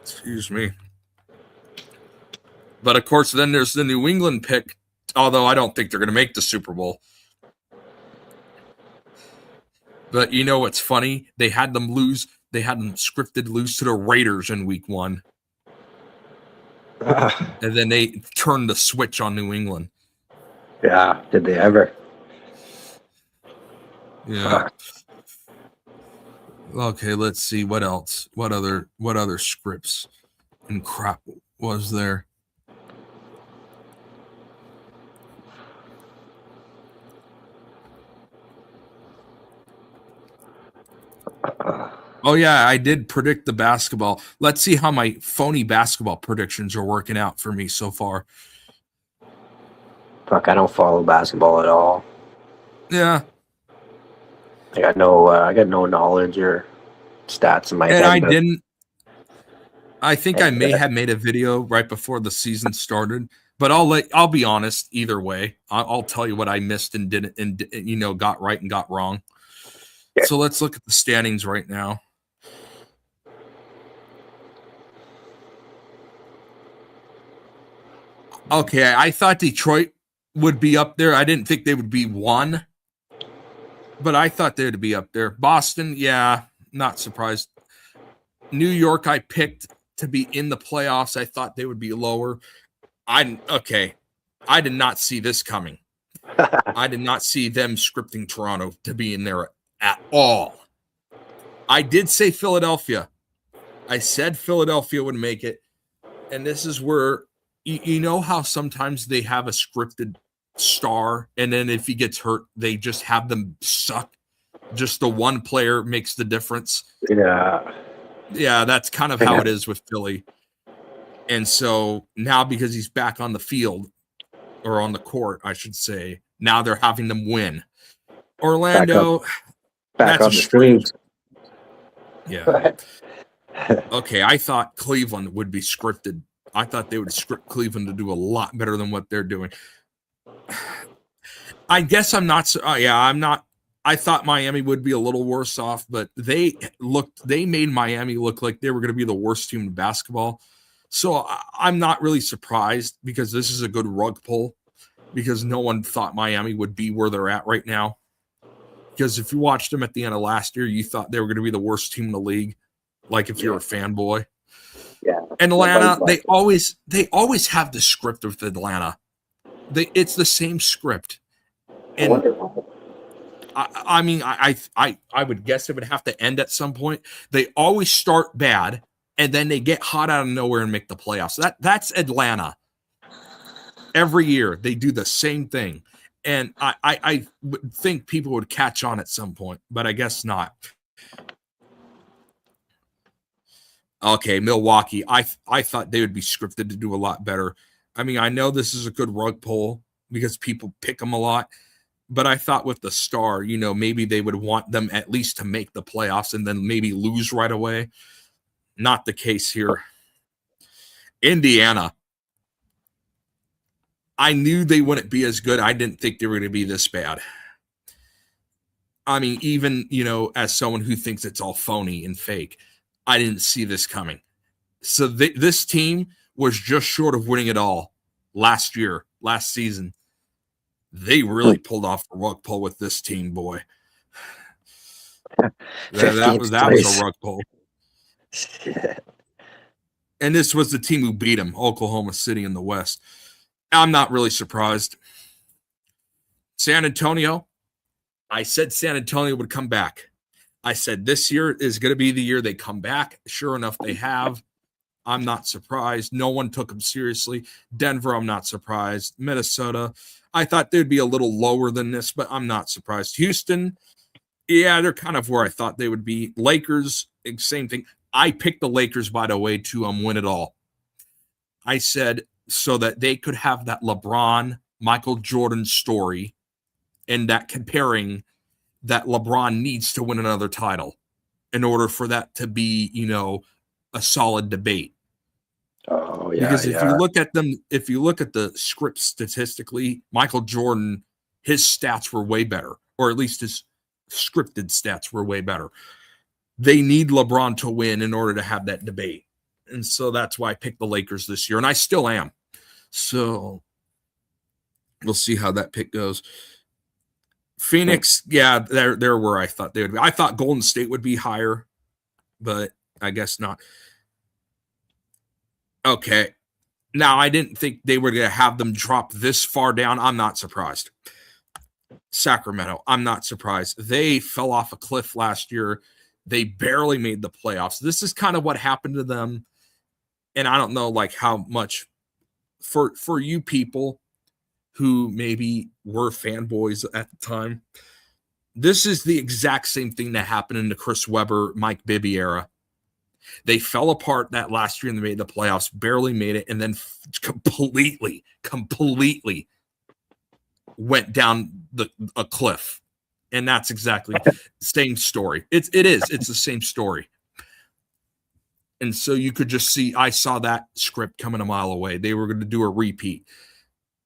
Excuse me. But of course, then there's the New England pick, although I don't think they're going to make the Super Bowl. But what's funny? They had them lose. They had them scripted lose to the Raiders in week 1. And then they turned the switch on New England. Yeah, did they ever? Yeah. Okay, let's see what else. What other scripts and crap was there? Oh yeah, I did predict the basketball. Let's see how my phony basketball predictions are working out for me so far. Fuck, I don't follow basketball at all. Yeah, I got no knowledge or stats in my and I head. But didn't. I think I may have made a video right before the season started, but I'll be honest either way. I'll tell you what I missed and didn't, and got right and got wrong. Yeah. So let's look at the standings right now. Okay, I thought Detroit would be up there. I didn't think they would be 1, but I thought they would be up there. Boston, yeah, not surprised. New York, I picked to be in the playoffs. I thought they would be lower. I did not see this coming. I did not see them scripting Toronto to be in there at all. I did say Philadelphia. I said Philadelphia would make it. And this is where you know how sometimes they have a scripted star, and then if he gets hurt, they just have them suck. Just the one player makes the difference. yeah, Yeah, that's kind of how it is with Philly. And so now because he's back on the field, or on the court, I should say, now they're having them win. Orlando, back that's on a the strange. streets. Yeah. Okay, I thought Cleveland would be scripted. I thought they would script Cleveland to do a lot better than what they're doing. I guess I'm not. I'm not. I thought Miami would be a little worse off, but they made Miami look like they were going to be the worst team in basketball. So I'm not really surprised because this is a good rug pull because no one thought Miami would be where they're at right now. Because if you watched them at the end of last year, you thought they were going to be the worst team in the league. Like if you're a fanboy. Yeah. And Atlanta, they always have the script with Atlanta. It's the same script. And I would guess it would have to end at some point. They always start bad and then they get hot out of nowhere and make the playoffs. That's Atlanta. Every year they do the same thing. And I would think people would catch on at some point, but I guess not. Okay, Milwaukee. I thought they would be scripted to do a lot better. I mean, I know this is a good rug pull because people pick them a lot, but I thought with the star, maybe they would want them at least to make the playoffs and then maybe lose right away. Not the case here. Indiana. I knew they wouldn't be as good. I didn't think they were going to be this bad. I mean, even, as someone who thinks it's all phony and fake, I didn't see this coming. So this team was just short of winning it all last season. They really pulled off the rug pull with this team, boy. That was a rug pull. And this was the team who beat them, Oklahoma City in the West. I'm not really surprised. San Antonio, I said San Antonio would come back. I said this year is going to be the year they come back. Sure enough, they have. I'm not surprised. No one took them seriously. Denver, I'm not surprised. Minnesota, I thought they'd be a little lower than this, but I'm not surprised. Houston, yeah, they're kind of where I thought they would be. Lakers, same thing. I picked the Lakers, by the way, to win it all. I said so that they could have that LeBron, Michael Jordan story and that comparing that LeBron needs to win another title in order for that to be, a solid debate. Oh, yeah. Because if you look at the script statistically, Michael Jordan, his stats were way better, or at least his scripted stats were way better. They need LeBron to win in order to have that debate. And so that's why I picked the Lakers this year, and I still am. So we'll see how that pick goes. Phoenix, yeah, they're where I thought they would be. I thought Golden State would be higher, but I guess not. Okay. Now, I didn't think they were going to have them drop this far down. I'm not surprised. Sacramento, I'm not surprised. They fell off a cliff last year. They barely made the playoffs. This is kind of what happened to them. And I don't know how much for you people who maybe were fanboys at the time, This is the exact same thing that happened in the Chris Webber, Mike Bibby era. They fell apart that last year and they made the playoffs, barely made it, and then completely went down a cliff. And that's exactly the same story. It's the same story. And so you could just see, I saw that script coming a mile away. They were going to do a repeat.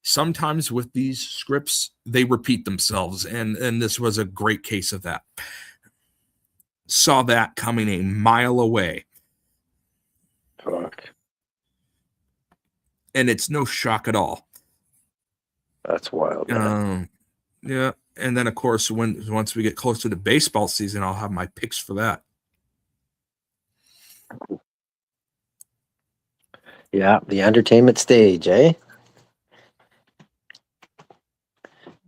Sometimes with these scripts, they repeat themselves. And this was a great case of that. Saw that coming a mile away. Fuck. And it's no shock at all. That's wild. Yeah. And then, of course, once we get closer to baseball season, I'll have my picks for that. Yeah, the entertainment stage, eh?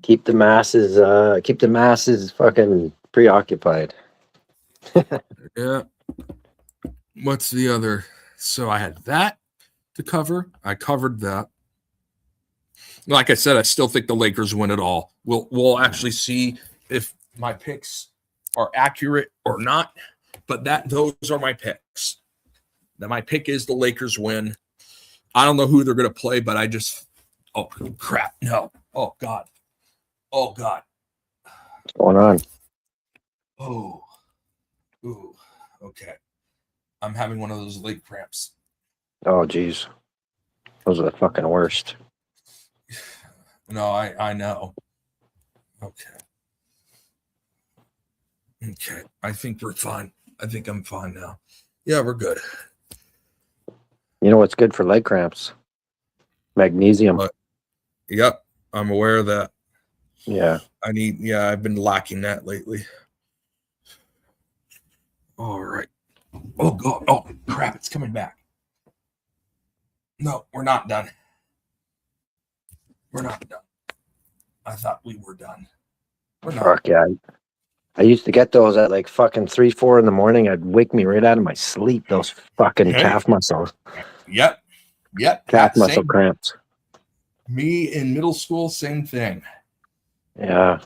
Keep the masses fucking preoccupied. Yeah. What's the other? So I had that to cover. I covered that. Like I said, I still think the Lakers win it all. We'll actually see if my picks are accurate or not. But those are my picks. Now my pick is the Lakers win. I don't know who they're going to play, but oh crap, no. Oh God. What's going on? Oh. Ooh. Okay. I'm having one of those leg cramps. Oh, geez. Those are the fucking worst. No, I know. Okay. I think we're fine. I think I'm fine now. Yeah, we're good. You know what's good for leg cramps? Magnesium. Yep. I'm aware of that. Yeah. I've been lacking that lately. All right. Oh, God. Oh, crap. It's coming back. No, we're not done. I thought we were done. We're not. Fuck yeah. I used to get those at like fucking 3, 4 in the morning. I'd wake me right out of my sleep. Those fucking calf muscles. Yep. Calf muscle cramps. Me in middle school, same thing. Yeah.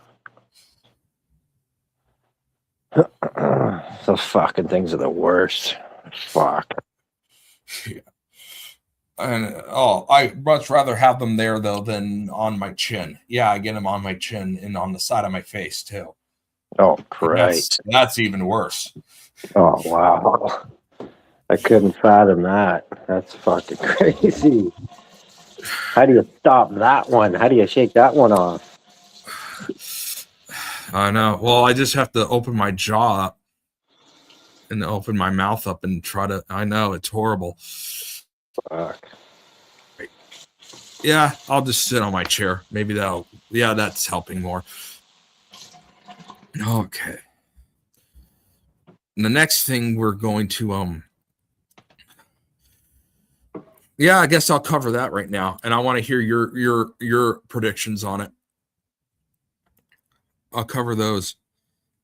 Those fucking things are the worst. Fuck. Yeah. And I'd much rather have them there though than on my chin. Yeah, I get them on my chin and on the side of my face too. Oh, Christ. That's even worse. Oh, wow. I couldn't fathom that. That's fucking crazy. How do you stop that one? How do you shake that one off? I know. Well, I just have to open my jaw up and open my mouth up and try to. I know it's horrible. Fuck. Yeah, I'll just sit on my chair. Maybe that's helping more. Okay. And the next thing we're going to yeah, I guess I'll cover that right now. And I want to hear your predictions on it. I'll cover those.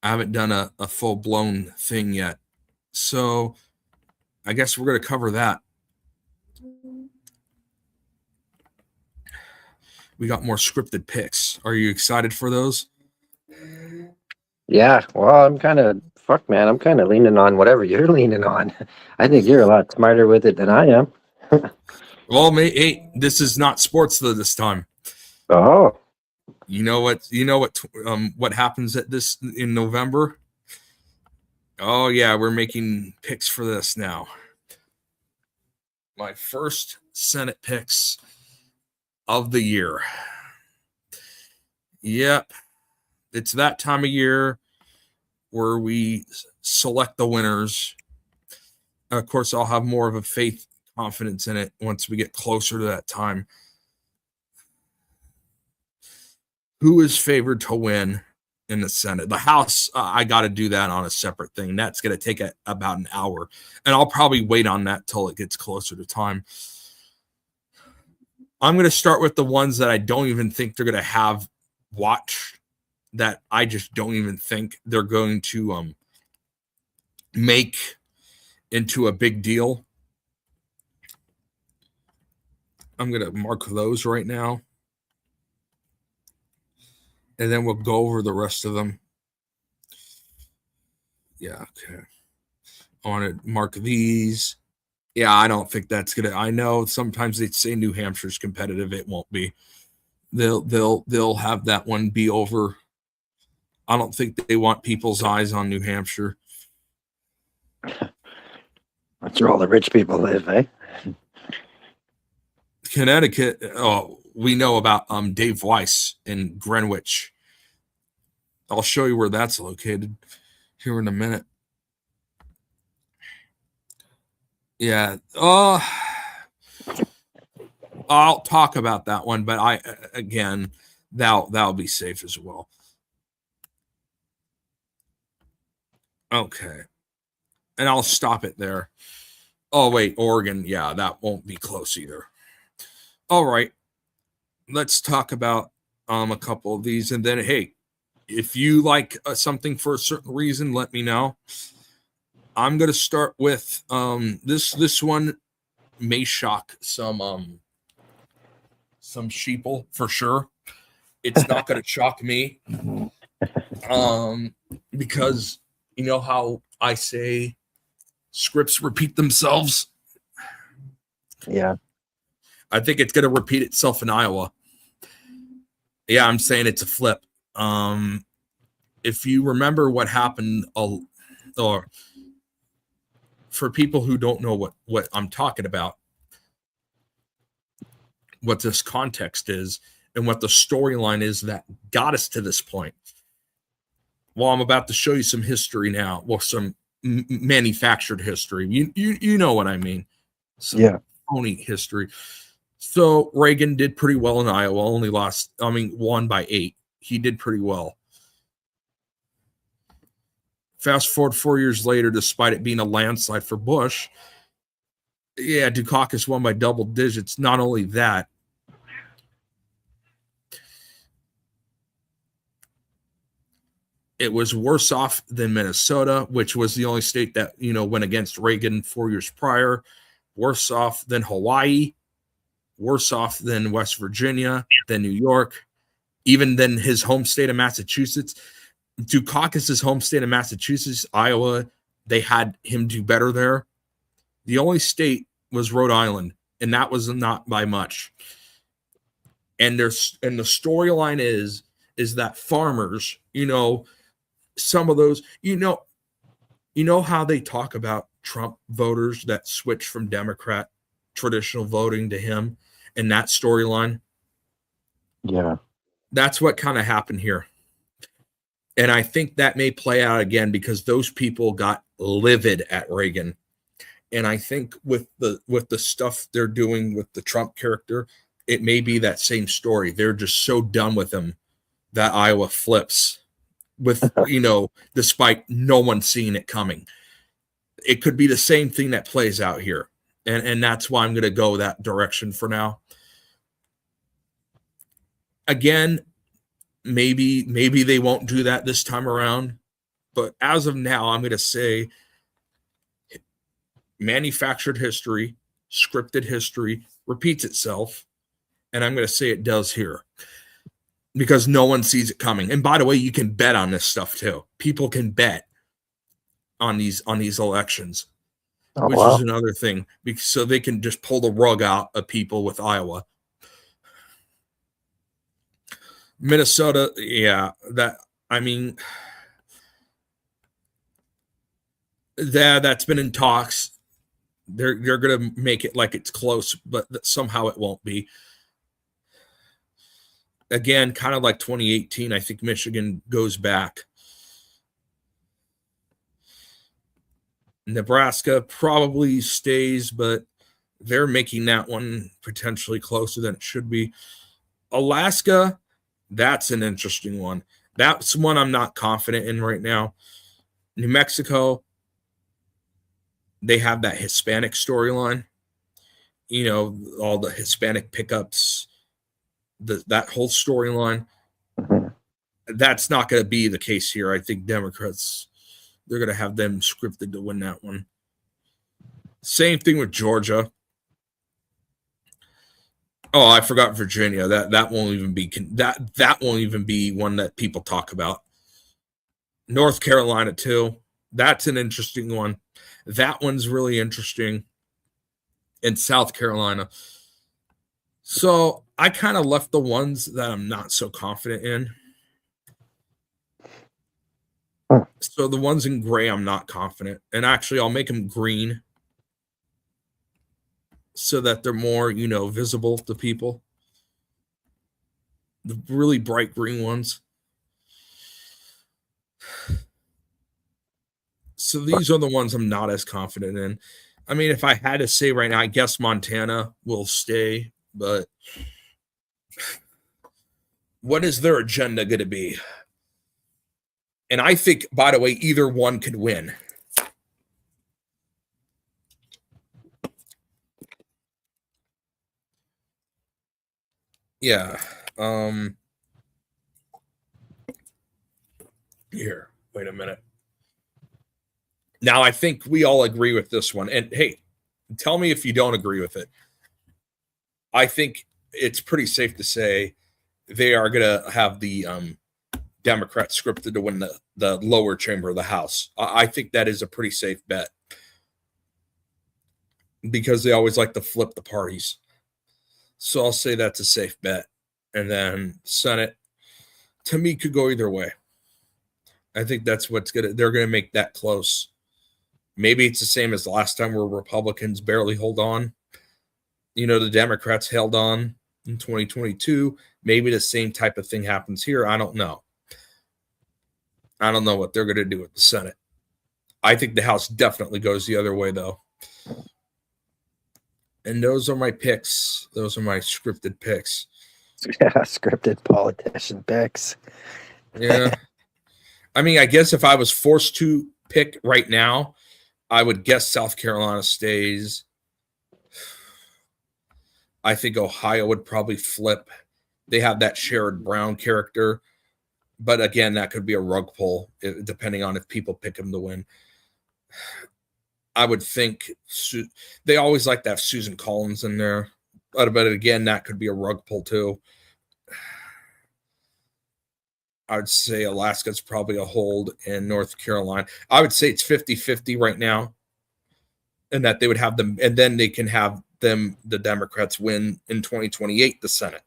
I haven't done a full-blown thing yet. So I guess we're going to cover that. We got more scripted picks. Are you excited for those? Yeah, well, I'm kind of leaning on whatever you're leaning on. I think you're a lot smarter with it than I am. Well, hey, this is not sports though this time. Oh. You know what happens at this in November? Oh yeah, we're making picks for this now. My first Senate picks of the year. Yep. It's that time of year where we select the winners. Of course, I'll have more of a confidence in it once we get closer to that time. Who is favored to win in the Senate? The House, I got to do that on a separate thing. That's going to take about an hour. And I'll probably wait on that till it gets closer to time. I'm going to start with the ones that I don't even think they're going to have watched, that I just don't even think they're going to make into a big deal. I'm going to mark those right now. And then we'll go over the rest of them. Yeah, okay. I want to mark these. Yeah, I don't think that's gonna. I know sometimes they say New Hampshire's competitive. It won't be. They'll have that one be over. I don't think they want people's eyes on New Hampshire. That's where all the rich people live, eh? Connecticut. Oh, we know about Dave Weiss in Greenwich. I'll show you where that's located here in a minute. Yeah. I'll talk about that one, but that'll be safe as well. Okay. And I'll stop it there. Oh, wait, Oregon. Yeah, that won't be close either. All right. Let's talk about a couple of these. And then, hey, if you like something for a certain reason, let me know. I'm going to start with this one may shock some sheeple for sure. It's not going to shock me because you know how I say scripts repeat themselves. Yeah. I think it's going to repeat itself in Iowa. Yeah, I'm saying it's a flip. If you remember what happened, or for people who don't know what I'm talking about, what this context is and what the storyline is that got us to this point. Well, I'm about to show you some history now. Well, some manufactured history. You know what I mean. Some phony history. So Reagan did pretty well in Iowa, won by 8. He did pretty well. Fast forward 4 years later, despite it being a landslide for Bush, yeah, Dukakis won by double digits. Not only that, it was worse off than Minnesota, which was the only state that, went against Reagan 4 years prior. Worse off than Hawaii. Worse off than West Virginia, than New York, even than his home state of Massachusetts. Dukakis' home state of Massachusetts, Iowa, they had him do better there. The only state was Rhode Island, and that was not by much. And the storyline is that farmers, some of those, how they talk about Trump voters that switch from Democrat traditional voting to him, and that storyline. Yeah. That's what kind of happened here. And I think that may play out again because those people got livid at Reagan. And I think with the stuff they're doing with the Trump character, it may be that same story. They're just so done with him that Iowa flips with, despite no one seeing it coming. It could be the same thing that plays out here. And that's why I'm going to go that direction for now. Again, maybe they won't do that this time around. But as of now, I'm going to say manufactured history, scripted history repeats itself. And I'm going to say it does here because no one sees it coming. And by the way, you can bet on this stuff too. People can bet on these elections, which is another thing. So they can just pull the rug out of people with Iowa. Minnesota, that's been in talks. They're going to make it like it's close, but somehow it won't be. Again, kind of like 2018, I think Michigan goes back. Nebraska probably stays, but they're making that one potentially closer than it should be. Alaska, that's an interesting one. That's one I'm not confident in right now. New Mexico, they have that Hispanic storyline. All the Hispanic pickups, that whole storyline. That's not going to be the case here. I think Democrats, they're going to have them scripted to win that one. Same thing with Georgia. Oh, I forgot Virginia. That won't even be that won't even be one that people talk about. North Carolina too. That's an interesting one. That one's really interesting in South Carolina. So I kind of left the ones that I'm not so confident in. So the ones in gray, I'm not confident. And actually, I'll make them green so that they're more, visible to people. The really bright green ones. So these are the ones I'm not as confident in. I mean, if I had to say right now, I guess Montana will stay, but what is their agenda going to be? And I think, by the way, either one could win. Yeah. Here, wait a minute. Now, I think we all agree with this one. And hey, tell me if you don't agree with it. I think it's pretty safe to say they are going to have the Democrats scripted to win the lower chamber of the House. I think that is a pretty safe bet because they always like to flip the parties. So I'll say that's a safe bet. And then Senate, to me, could go either way. I think that's they're going to make that close. Maybe it's the same as the last time where Republicans barely hold on. The Democrats held on in 2022. Maybe the same type of thing happens here. I don't know. I don't know what they're going to do with the Senate. I think the House definitely goes the other way, though. And those are my picks. Those are my scripted picks. Yeah, scripted politician picks. Yeah. I mean, I guess if I was forced to pick right now, I would guess South Carolina stays. I think Ohio would probably flip. They have that Sherrod Brown character. But again, that could be a rug pull, depending on if people pick him to win. I would think they always like to have Susan Collins in there. But again, that could be a rug pull too. I would say Alaska's probably a hold in North Carolina. I would say it's 50-50 right now. And that they would have them, and then they can have them, the Democrats, win in 2028 the Senate.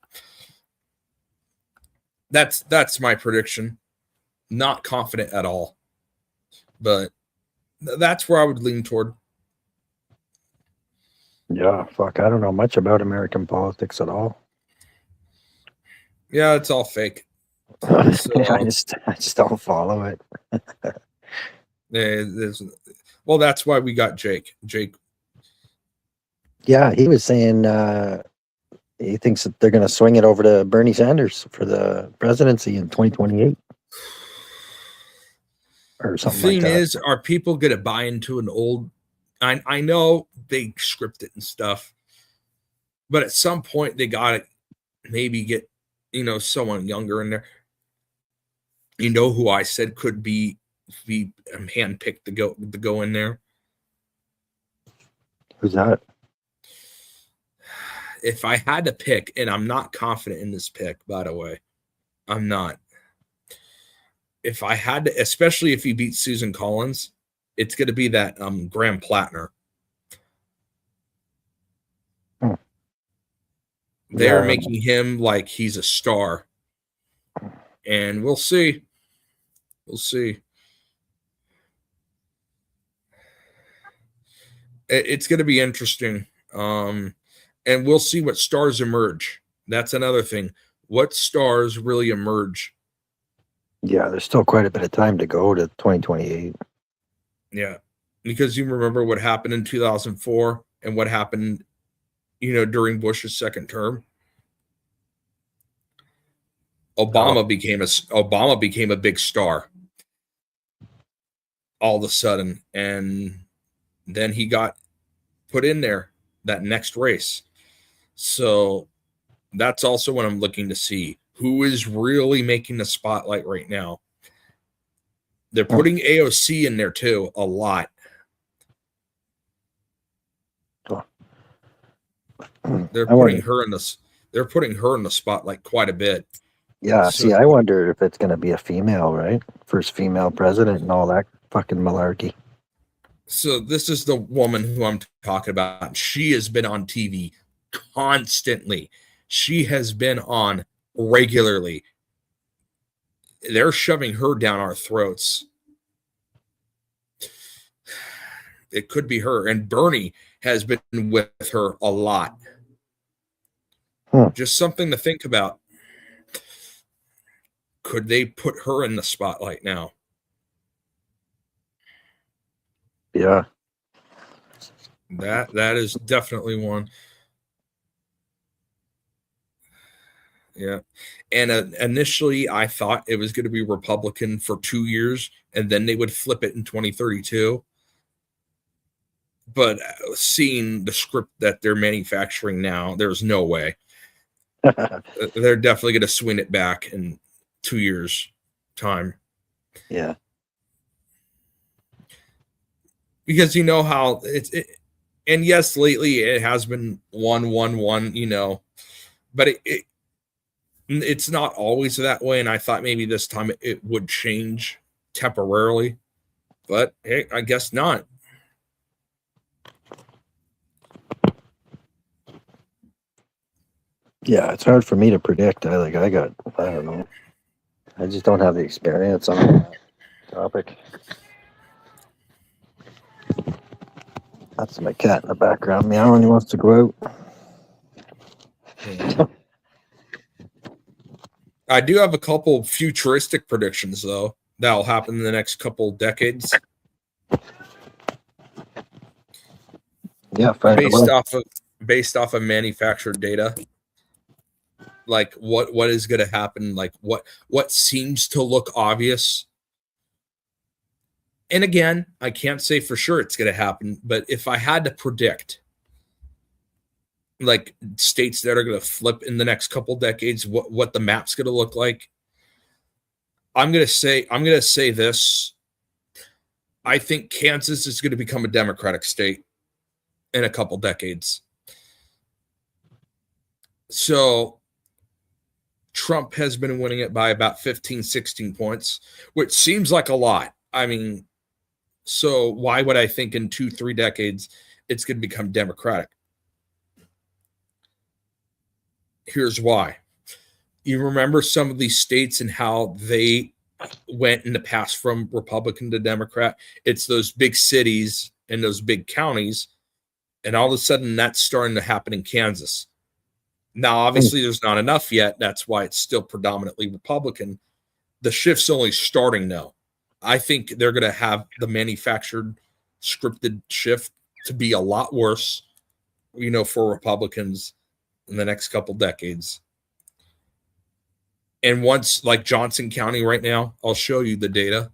That's my prediction. Not confident at all. But that's where I would lean toward. Yeah, fuck. I don't know much about American politics at all. Yeah, it's all fake. So, I just don't follow it. Well, that's why we got Jake. Yeah, he was saying he thinks that they're going to swing it over to Bernie Sanders for the presidency in 2028 or something like that. The thing is, are people going to buy into an old? I know they script it and stuff, but at some point they got to maybe get someone younger in there. Who I said could be handpicked to go in there? Who's that? If I had to pick, and I'm not confident in this pick, by the way, I'm not. If I had to, especially if he beats Susan Collins, it's going to be that Graham Plattner. They're making him like he's a star. And we'll see. We'll see. It's going to be interesting. And we'll see what stars emerge. That's another thing. What stars really emerge? Yeah, there's still quite a bit of time to go to 2028. Yeah, because you remember what happened in 2004 and what happened, during Bush's second term. Obama became a big star all of a sudden, and then he got put in there that next race. So that's also what I'm looking to see. Who is really making the spotlight right now? They're putting AOC in there too, a lot. They're putting her in the spotlight quite a bit. Yeah, see, I wonder if it's going to be a female, right? First female president and all that Fucking malarkey. So this is the woman who I'm talking about. She has been on TV constantly. She has been on regularly. They're shoving her down our throats. It could be her. And Bernie has been with her a lot. Just something to think about. Could they put her in the spotlight now? Yeah. That is definitely one. Yeah. And initially, I thought it was going to be Republican for 2 years, and then they would flip it in 2032. But seeing the script that they're manufacturing now, there's no way. They're definitely going to swing it back in 2 years' time. Yeah. Because you know how and yes, lately it has been 1-1-1, but it's not always that way. And I thought maybe this time it would change temporarily, but hey, I guess not. Yeah, it's hard for me to predict. I don't know. I just don't have the experience on that topic. That's my cat in the background meowing. He wants to go out. Yeah. I do have a couple futuristic predictions though that'll happen in the next couple decades. Yeah, based off of manufactured data. Like what is going to happen? Like what seems to look obvious. And again, I can't say for sure it's going to happen, but if I had to predict like states that are going to flip in the next couple decades, what the map's going to look like, I'm going to say this. I think Kansas is going to become a Democratic state in a couple decades. So Trump has been winning it by about 15, 16 points, which seems like a lot. I mean, so why would I think in 2-3 decades it's going to become Democratic? Here's why. You remember some of these states and how they went in the past from Republican to Democrat? It's those big cities and those big counties. And all of a sudden that's starting to happen in Kansas. Now, obviously, there's not enough yet. That's why it's still predominantly Republican. The shift's only starting now. I think they're going to have the manufactured scripted shift to be a lot worse, for Republicans in the next couple decades. And once, like Johnson County right now, I'll show you the data.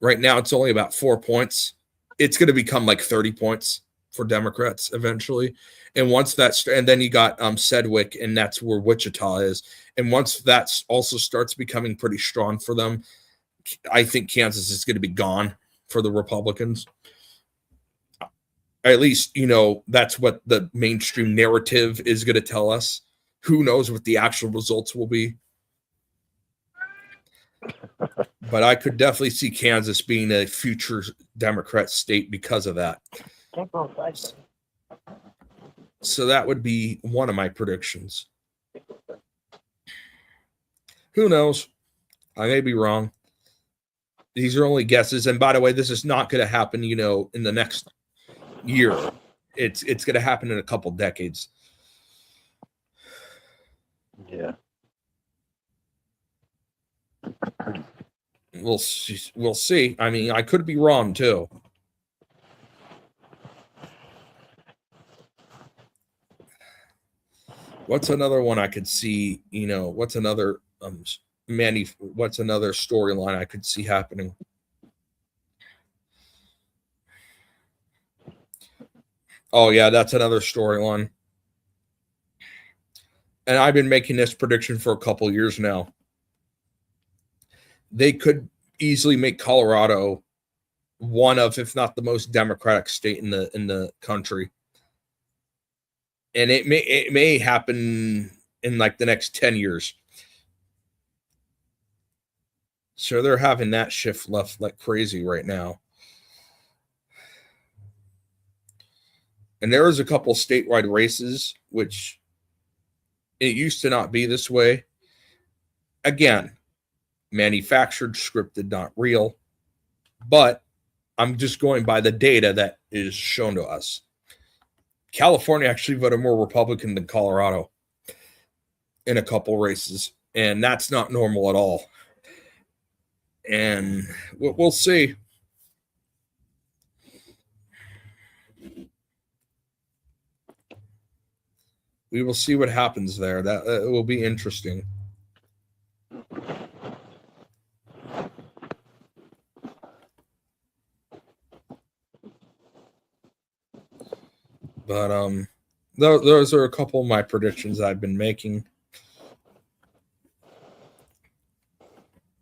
Right now, it's only about 4 points. It's going to become like 30 points for Democrats eventually. And once that's, and then you got Sedgwick, and that's where Wichita is. And once that also starts becoming pretty strong for them, I think Kansas is going to be gone for the Republicans. At least, that's what the mainstream narrative is going to tell us. Who knows what the actual results will be? But I could definitely see Kansas being a future Democrat state because of that. So that would be one of my predictions. Who knows? I may be wrong. These are only guesses. And by the way, this is not going to happen, in the next year. It's going to happen in a couple decades. Yeah. We'll see. I mean, I could be wrong too. What's another one I could see? What's another what's another storyline I could see happening? Oh yeah, that's another storyline. And I've been making this prediction for a couple years now. They could easily make Colorado one of, if not the most Democratic state in the country. And it may happen in like the next 10 years. So they're having that shift left like crazy right now. And there is a couple statewide races, which it used to not be this way. Again, manufactured, scripted, not real. But I'm just going by the data that is shown to us. California actually voted more Republican than Colorado in a couple races, and that's not normal at all. And we'll see. We will see what happens there. That will be interesting. But those are a couple of my predictions I've been making.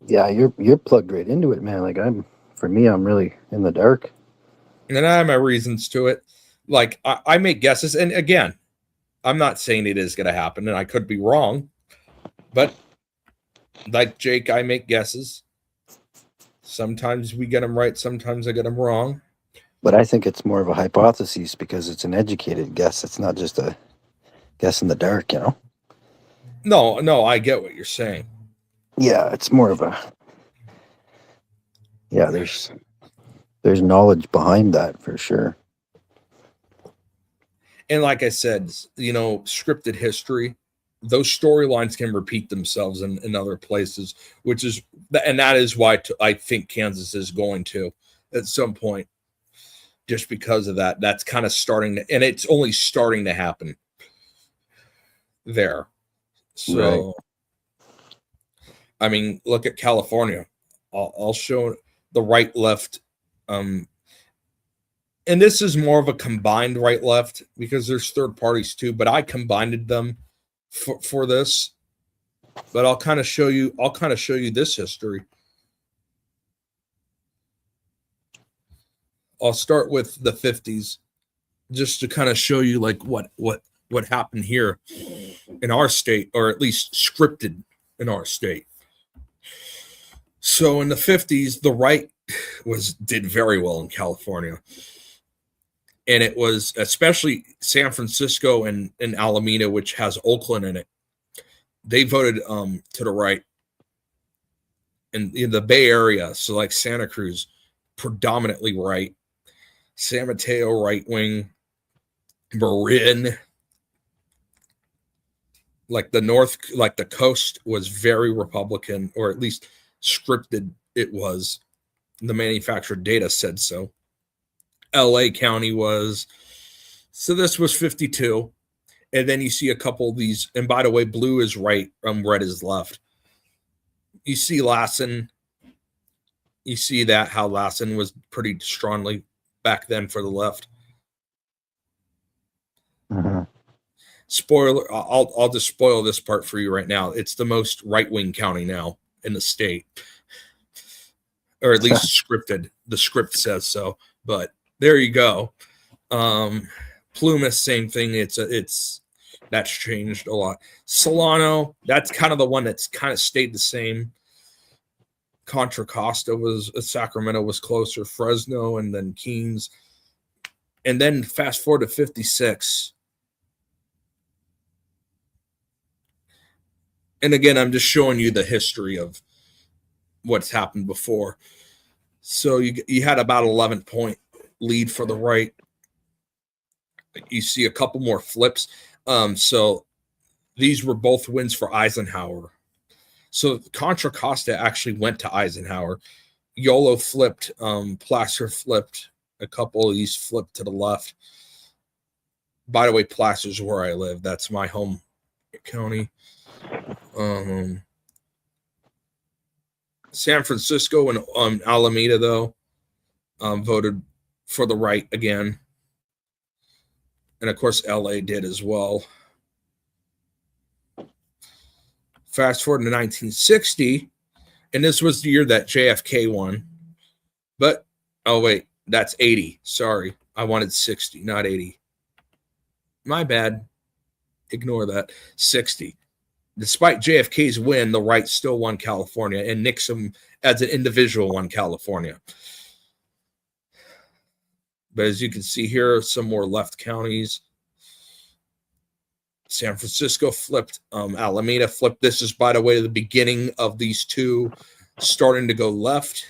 Yeah, you're plugged right into it, man. Like I'm really in the dark. And I have my reasons to it. Like I make guesses, and again, I'm not saying it is going to happen, and I could be wrong. But like Jake, I make guesses. Sometimes we get them right, sometimes I get them wrong. But I think it's more of a hypothesis because it's an educated guess. It's not just a guess in the dark, you know? No, I get what you're saying. Yeah, it's more of a... Yeah, there's knowledge behind that for sure. And like I said, scripted history, those storylines can repeat themselves in other places, and that is why I think Kansas is going to at some point, just because of that. That's kind of starting to, and it's only starting to happen there. So, right. I mean, look at California. I'll show the right left. And this is more of a combined right left because there's third parties too, but I combined them for this. But I'll kind of show you this history. I'll start with the 50s just to kind of show you like what happened here in our state, or at least scripted in our state. So in the 50s, the right did very well in California. And it was especially San Francisco and Alameda, which has Oakland in it. They voted to the right. And in the Bay Area, so like Santa Cruz, predominantly right. San Mateo, right wing. Marin, like the coast was very Republican, or at least scripted it was. The manufactured data said so. LA County was. So this was 52. And then you see a couple of these. And by the way, blue is right, red is left. You see Lassen. You see how Lassen was pretty strongly back then for the left. Uh-huh. Spoiler, I'll just spoil this part for you right now. It's the most right-wing county now in the state. Or at least scripted. The script says so. But there you go. Plumas, same thing. That's changed a lot. Solano, that's kind of the one that's kind of stayed the same. Contra Costa Sacramento was closer. Fresno, and then Keynes. And then fast forward to 56. And again, I'm just showing you the history of what's happened before. So you had about 11-point lead for the right. You see a couple more flips. So these were both wins for Eisenhower. So Contra Costa actually went to Eisenhower. Yolo flipped. Placer flipped. A couple of these flipped to the left. By the way, Placer's where I live. That's my home county. San Francisco and Alameda, though, voted for the right again. And, of course, LA did as well. Fast forward to 1960, and this was the year that JFK won. But, oh, wait, that's 80. Sorry, I wanted 60, not 80. My bad. Ignore that. 60. Despite JFK's win, the right still won California, and Nixon, as an individual, won California. But as you can see here, some more left counties. San Francisco flipped. Alameda flipped. This is, by the way, the beginning of these two starting to go left.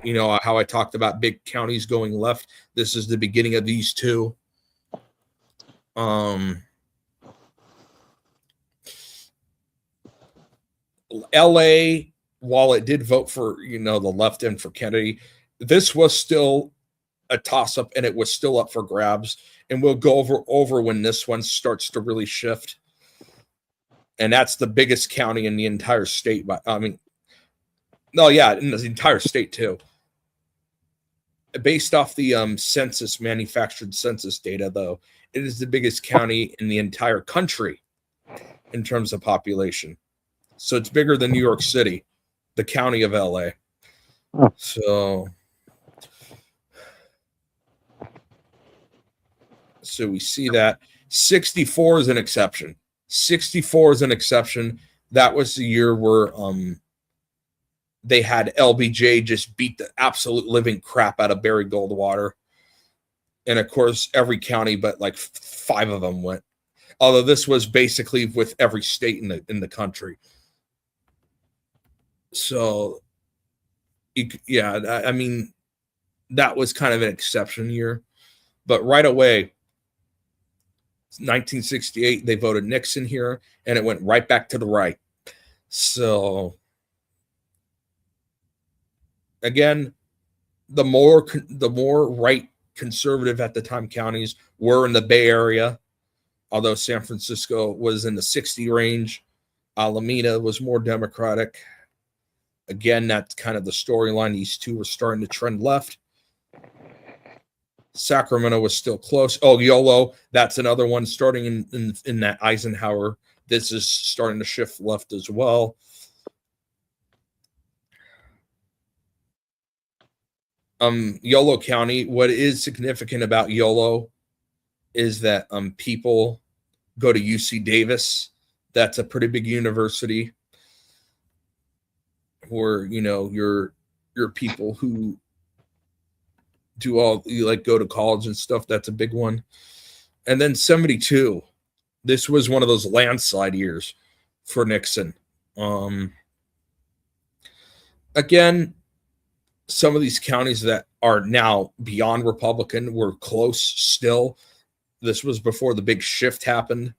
You know how I talked about big counties going left. This is the beginning of these two. LA, while it did vote for, the left end for Kennedy, this was still a toss-up, and it was still up for grabs. And we'll go over when this one starts to really shift. And that's the biggest county in the entire state. In the entire state too. Based off the manufactured census data, though, it is the biggest county in the entire country in terms of population. So it's bigger than New York City, the county of LA. So we see that 64 is an exception. 64 is an exception. That was the year where they had LBJ just beat the absolute living crap out of Barry Goldwater. And of course, every county but like 5 of them went. Although this was basically with every state in the country. So, I mean, that was kind of an exception year. But right away, 1968, they voted Nixon here, and it went right back to the right. So, again, the more right conservative at the time counties were in the Bay Area, although San Francisco was in the 60 range. Alameda was more Democratic. Again, that's kind of the storyline. These two were starting to trend left. Sacramento was still close. Oh, YOLO, that's another one starting in that Eisenhower. This is starting to shift left as well. YOLO County, what is significant about YOLO is that people go to UC Davis. That's a pretty big university where, your people who go to college and stuff. That's a big one. And then 72, this was one of those landslide years for Nixon. Again, some of these counties that are now beyond Republican were close still. This was before the big shift happened.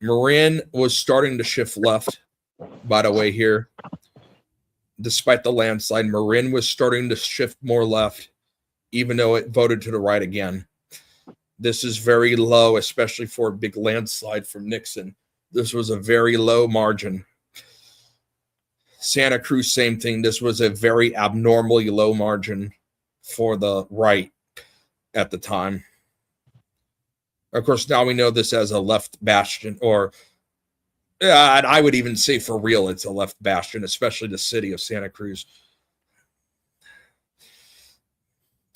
Marin was starting to shift left, by the way, here. Despite the landslide, Marin was starting to shift more left, even though it voted to the right again. This is very low, especially for a big landslide from Nixon. This was a very low margin. Santa Cruz, same thing. This was a very abnormally low margin for the right at the time. Of course, now we know this as a left bastion, and I would even say for real, it's a left bastion, especially the city of Santa Cruz.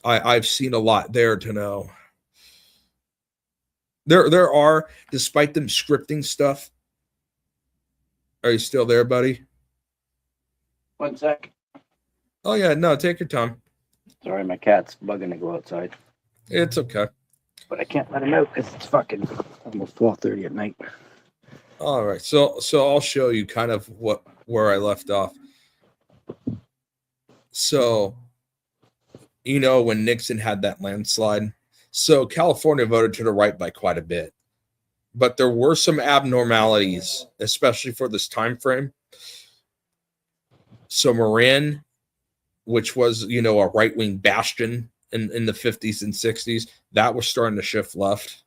I've seen a lot there to know. There are, despite them scripting stuff. Are you still there, buddy? 1 sec. Oh, yeah, no, take your time. Sorry, my cat's bugging to go outside. It's okay. But I can't let him out because it's fucking almost 12:30 at night. All right, so I'll show you kind of where I left off. So, when Nixon had that landslide, so California voted to the right by quite a bit, but there were some abnormalities, especially for this time frame. So Marin, which was a right-wing bastion in the 50s and 60s, that was starting to shift left.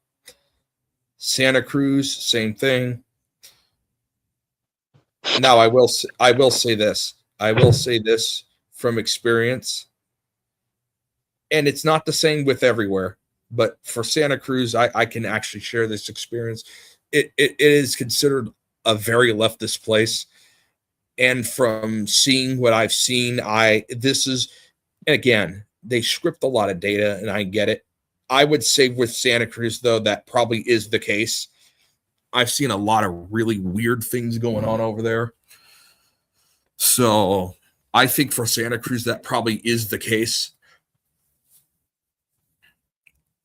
Santa Cruz, same thing. Now, I will say this. I will say this from experience, and it's not the same with everywhere, but for Santa Cruz, I can actually share this experience. It is considered a very leftist place, and from seeing what I've seen, this is, again, they script a lot of data, and I get it. I would say with Santa Cruz, though, that probably is the case. I've seen a lot of really weird things going on over there. So I think for Santa Cruz, that probably is the case.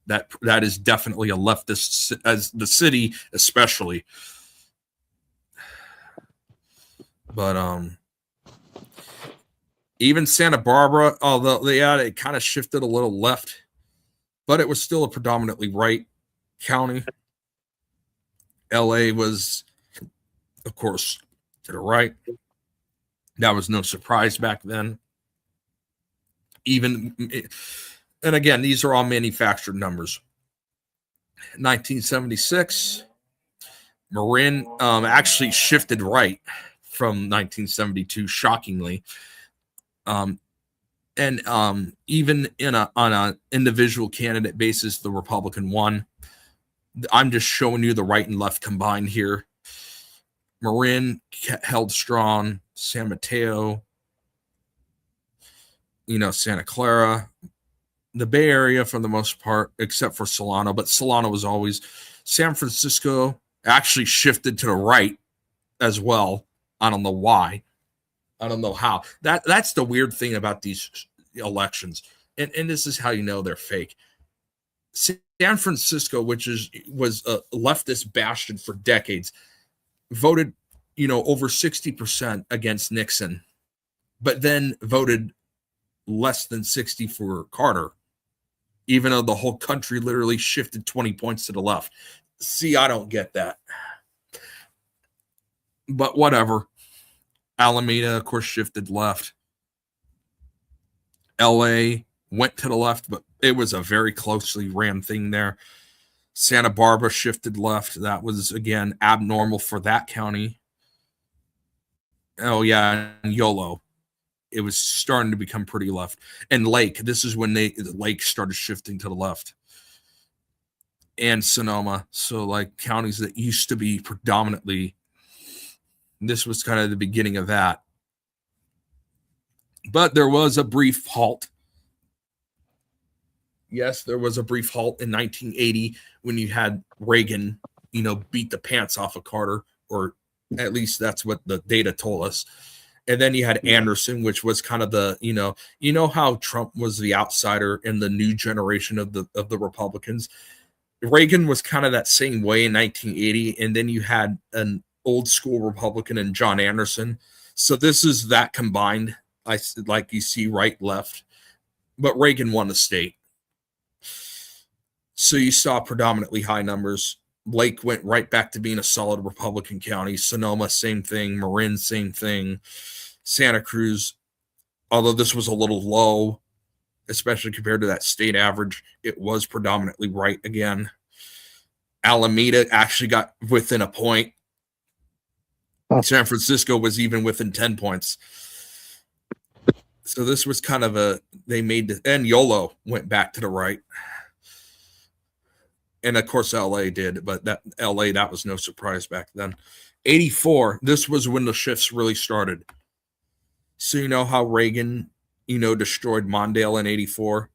That is definitely a leftist, as the city especially. But even Santa Barbara, although it kind of shifted a little left, but it was still a predominantly right county. LA was, of course, to the right. That was no surprise back then. And again, these are all manufactured numbers. 1976, Marin actually shifted right from 1972, shockingly. Even on an individual candidate basis, the Republican won. I'm just showing you the right and left combined here. Marin held strong. San Mateo, Santa Clara, the Bay Area for the most part, except for Solano. But Solano was always. San Francisco actually shifted to the right as well. I don't know why. I don't know how. That's the weird thing about these elections. And this is how you know they're fake. San Francisco, which was a leftist bastion for decades, voted, over 60% against Nixon, but then voted less than 60 for Carter, even though the whole country literally shifted 20 points to the left. See, I don't get that. But whatever. Alameda, of course, shifted left. LA went to the left, but it was a very closely ran thing there. Santa Barbara shifted left. That was, again, abnormal for that county. Oh, yeah, and YOLO. It was starting to become pretty left. And Lake, this is when the Lake started shifting to the left. And Sonoma. So, like, counties that used to be predominantly, this was kind of the beginning of that. But there was a brief halt. Yes, there was a brief halt in 1980 when you had Reagan, beat the pants off of Carter, or at least that's what the data told us. And then you had Anderson, which was kind of the, how Trump was the outsider in the new generation of the Republicans. Reagan was kind of that same way in 1980. And then you had an old school Republican in John Anderson. So this is that combined. Like you see right, left, but Reagan won the state. So you saw predominantly high numbers. Lake went right back to being a solid Republican county. Sonoma, same thing. Marin, same thing. Santa Cruz, although this was a little low, especially compared to that state average, it was predominantly right again. Alameda actually got within a point. San Francisco was even within 10 points. So this was kind of and YOLO went back to the right. And of course, LA did, but that was no surprise back then. 84, this was when the shifts really started. So you know how Reagan, destroyed Mondale in 84?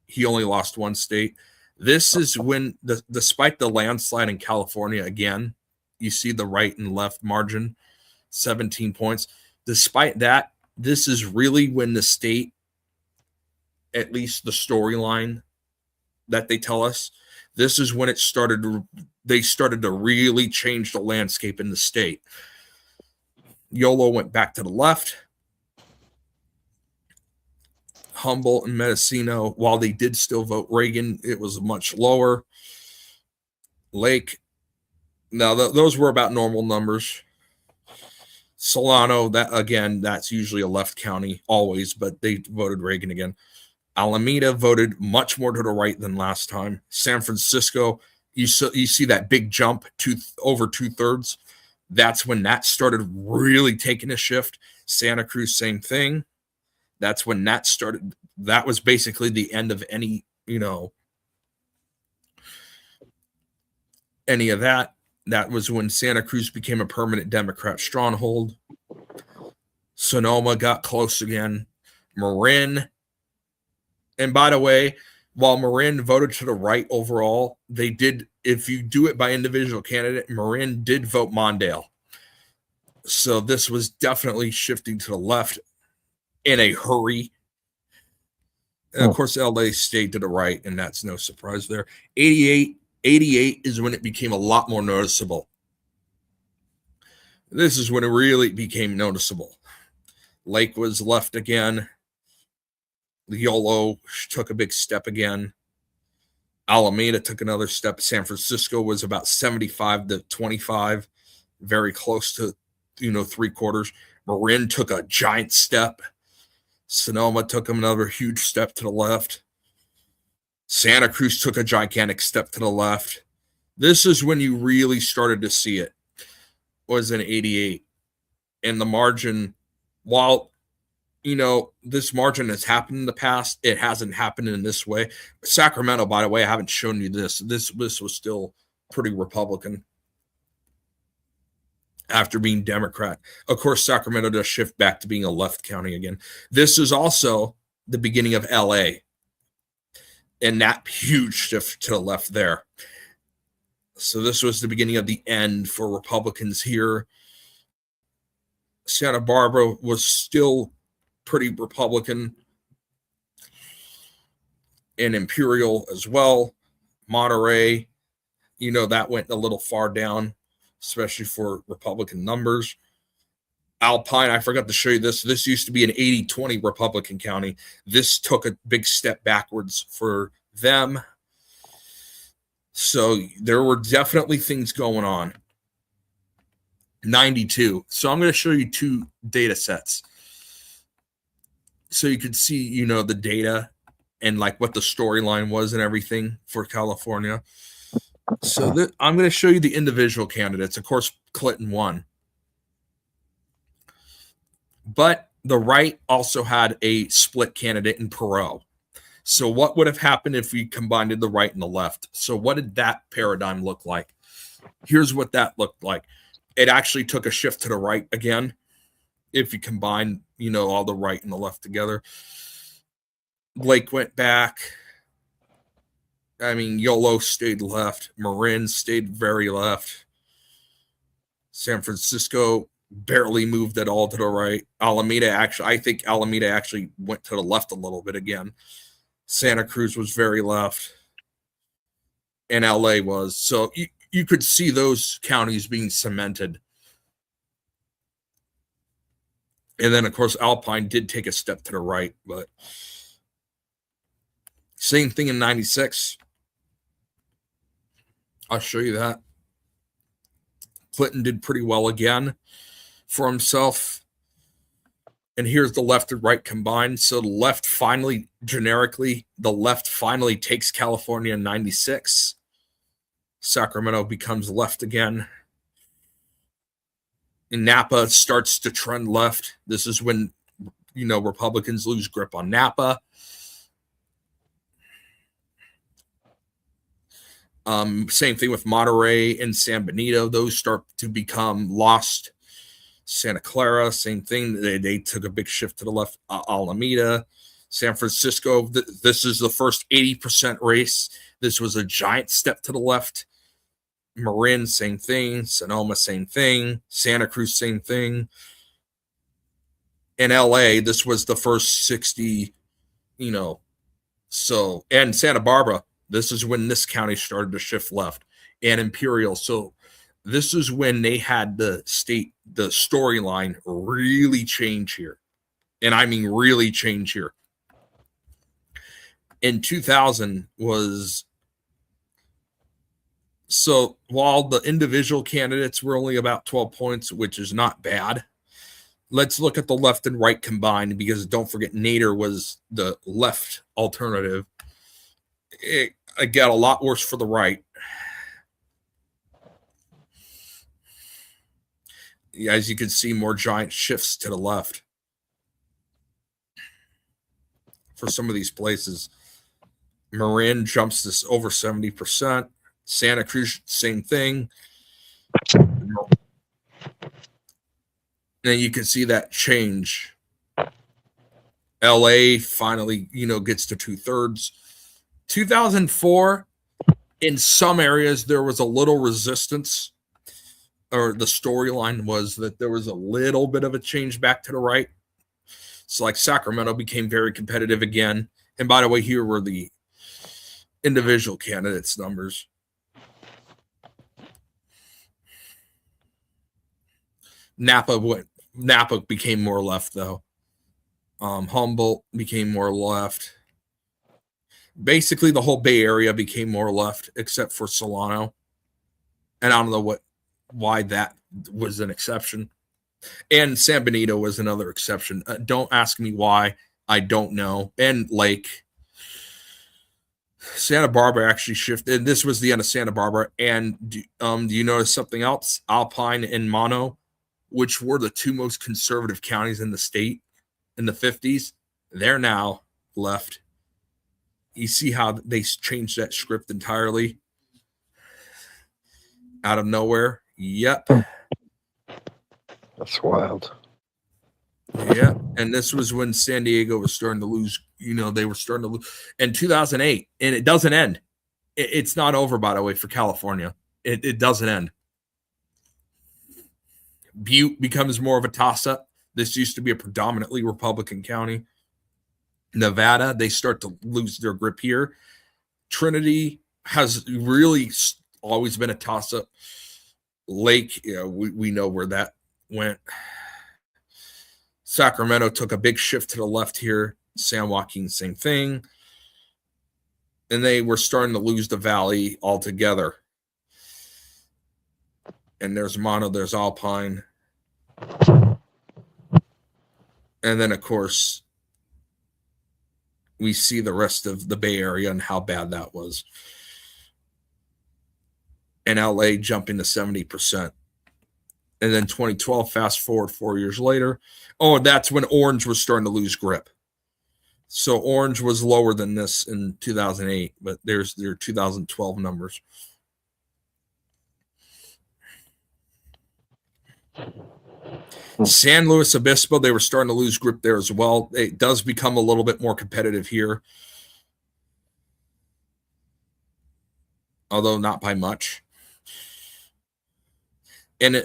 He only lost one state. This is when, despite the landslide in California, again, you see the right and left margin, 17 points. Despite that, this is really when the state, at least the storyline that they tell us, this is when they started to really change the landscape in the state. YOLO went back to the left. Humboldt and Mendocino, while they did still vote Reagan, it was much lower. Lake, now those were about normal numbers. Solano, that's usually a left county always, but they voted Reagan again. Alameda voted much more to the right than last time. San Francisco, you see that big jump over 2/3. That's when that started really taking a shift. Santa Cruz, same thing. That's when that started. That was basically the end of any of that. That was when Santa Cruz became a permanent Democrat stronghold. Sonoma got close again. Marin. And by the way, while Marin voted to the right overall, they did if you do it by individual candidate, Marin did vote Mondale. So this was definitely shifting to the left in a hurry. And of course, LA stayed to the right, and that's no surprise there. 88 is when it became a lot more noticeable. This is when it really became noticeable. Lake was left again. YOLO took a big step again. Alameda took another step. San Francisco was about 75 to 25, very close to, 3/4. Marin took a giant step. Sonoma took another huge step to the left. Santa Cruz took a gigantic step to the left. This is when you really started to see it, was in 88. And the margin, while, this margin has happened in the past, it hasn't happened in this way. Sacramento, by the way, I haven't shown you this. This was still pretty Republican after being Democrat. Of course, Sacramento does shift back to being a left county again. This is also the beginning of LA. And that huge shift to the left there. So this was the beginning of the end for Republicans here. Santa Barbara was still pretty Republican, and Imperial as well. Monterey, that went a little far down, especially for Republican numbers. Alpine, I forgot to show you this. This used to be an 80-20 Republican county. This took a big step backwards for them. So there were definitely things going on. 92. So I'm going to show you two data sets. So you could see, the data and like what the storyline was and everything for California. So I'm going to show you the individual candidates. Of course, Clinton won. But the right also had a split candidate in Perot. So what would have happened if we combined the right and the left? So what did that paradigm look like? Here's what that looked like. It actually took a shift to the right again. If you combine, all the right and the left together. Blake went back. YOLO stayed left. Marin stayed very left. San Francisco barely moved at all to the right. I think Alameda actually went to the left a little bit again. Santa Cruz was very left. And LA was. So you could see those counties being cemented. And then, of course, Alpine did take a step to the right. But same thing in 96. I'll show you that. Clinton did pretty well again for himself. And here's the left and right combined. So the left finally, generically, takes California in 96. Sacramento becomes left again. And Napa starts to trend left. This is when, Republicans lose grip on Napa. Same thing with Monterey and San Benito. Those start to become lost. Santa Clara, same thing. They took a big shift to the left. Alameda, San Francisco. This is the first 80% race. This was a giant step to the left. Marin, same thing. Sonoma, same thing. Santa Cruz, same thing. In LA, this was the first 60, so, and Santa Barbara, this is when this county started to shift left. And Imperial. So this is when they had the storyline really change here. And I mean really change here. In 2000 was, so while the individual candidates were only about 12 points, which is not bad, let's look at the left and right combined, because don't forget Nader was the left alternative. It got a lot worse for the right. As you can see, more giant shifts to the left for some of these places. Marin jumps this over 70%. Santa Cruz, same thing. And you can see that change. LA finally, gets to 2/3. 2004 In some areas, there was a little resistance, or the storyline was that there was a little bit of a change back to the right. So, like Sacramento became very competitive again. And by the way, here were the individual candidates' numbers. Napa became more left, though. Humboldt became more left. Basically, the whole Bay Area became more left, except for Solano. And I don't know why that was an exception. And San Benito was another exception. Don't ask me why. I don't know. And Lake. Santa Barbara actually shifted. This was the end of Santa Barbara. And do you notice something else? Alpine and Mono, which were the two most conservative counties in the state in the 50s, they're now left. You see how they changed that script entirely out of nowhere? Yep. That's wild. Yeah. And this was when San Diego was starting to lose. They were starting to lose in 2008. And it doesn't end. It's not over, by the way, for California. It doesn't end. Butte becomes more of a toss-up. This used to be a predominantly Republican county. Nevada, they start to lose their grip here. Trinity has really always been a toss-up. Lake, we know where that went. Sacramento took a big shift to the left here. San Joaquin, same thing. And they were starting to lose the valley altogether. And there's Mono, there's Alpine. And then, of course, we see the rest of the Bay Area and how bad that was. And LA jumping to 70%. And then 2012, fast forward 4 years later. Oh, that's when Orange was starting to lose grip. So Orange was lower than this in 2008, but there's their 2012 numbers. San Luis Obispo, they were starting to lose grip there as well. It does become a little bit more competitive here, although not by much. And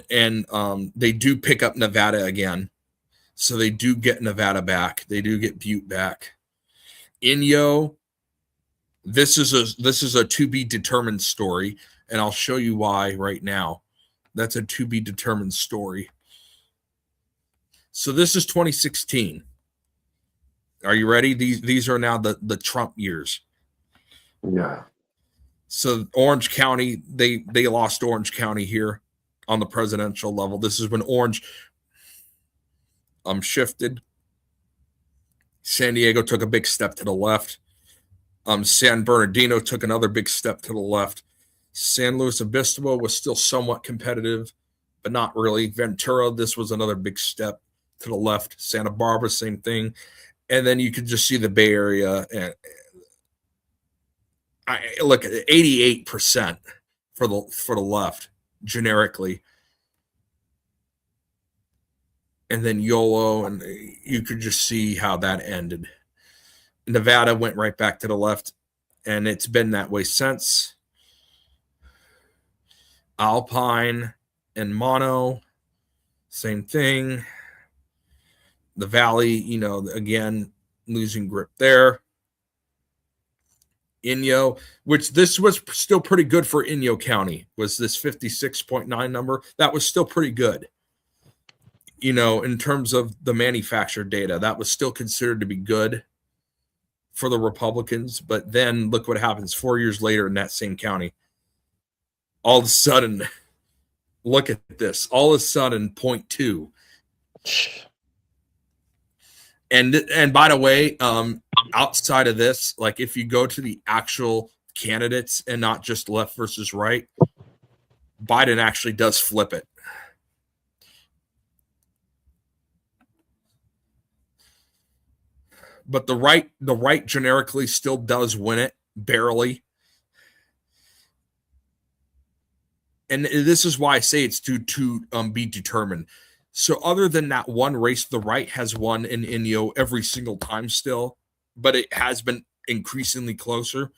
they do pick up Nevada again, so they do get Nevada back. They do get Butte back. Inyo, this is a to be determined story, and I'll show you why right now. That's a to be determined story. So this is 2016. Are you ready? These are now the Trump years. Yeah. So Orange County, they lost Orange County here on the presidential level. This is when Orange shifted. San Diego took a big step to the left. San Bernardino took another big step to the left. San Luis Obispo was still somewhat competitive, but not really. Ventura, this was another big step to the left. Santa Barbara, same thing. And then you could just see the Bay Area. And I look at 88% for the left, generically. And then YOLO, and you could just see how that ended. Nevada went right back to the left, and it's been that way since. Alpine and Mono, same thing. The Valley, again, losing grip there. Inyo, which this was still pretty good for Inyo County, was this 56.9 number. That was still pretty good. In terms of the manufactured data, that was still considered to be good for the Republicans. But then look what happens 4 years later in that same county. All of a sudden, look at this. All of a sudden, 0.2. And by the way, outside of this, like if you go to the actual candidates and not just left versus right, Biden actually does flip it. But the right generically still does win it, barely. And this is why I say it's to be determined. So other than that one race, the right has won in Inyo every single time still, but it has been increasingly closer.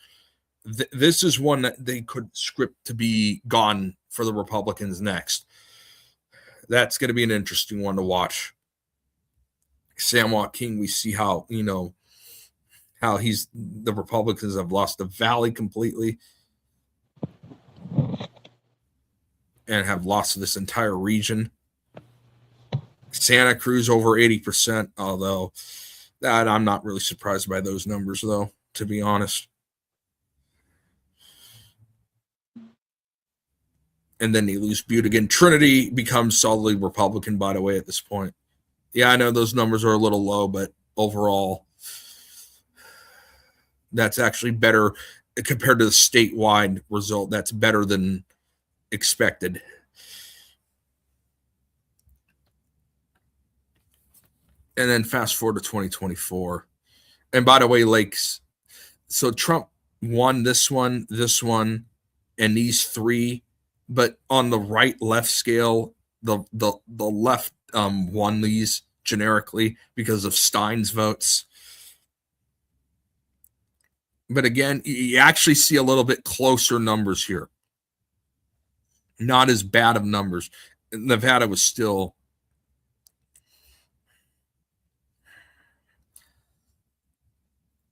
this is one that they could script to be gone for the Republicans next. That's going to be an interesting one to watch. San Joaquin, we see how, how the Republicans have lost the valley completely and have lost this entire region. Santa Cruz over 80%, although that I'm not really surprised by those numbers, though, to be honest. And then they lose Butte again. Trinity becomes solidly Republican, by the way, at this point. Yeah, I know those numbers are a little low, but overall, that's actually better compared to the statewide result. That's better than expected. And then fast forward to 2024. And by the way, so Trump won this one, and these three, but on the right-left scale, the left won these generically because of Stein's votes. But again, you actually see a little bit closer numbers here. Not as bad of numbers. Nevada was still...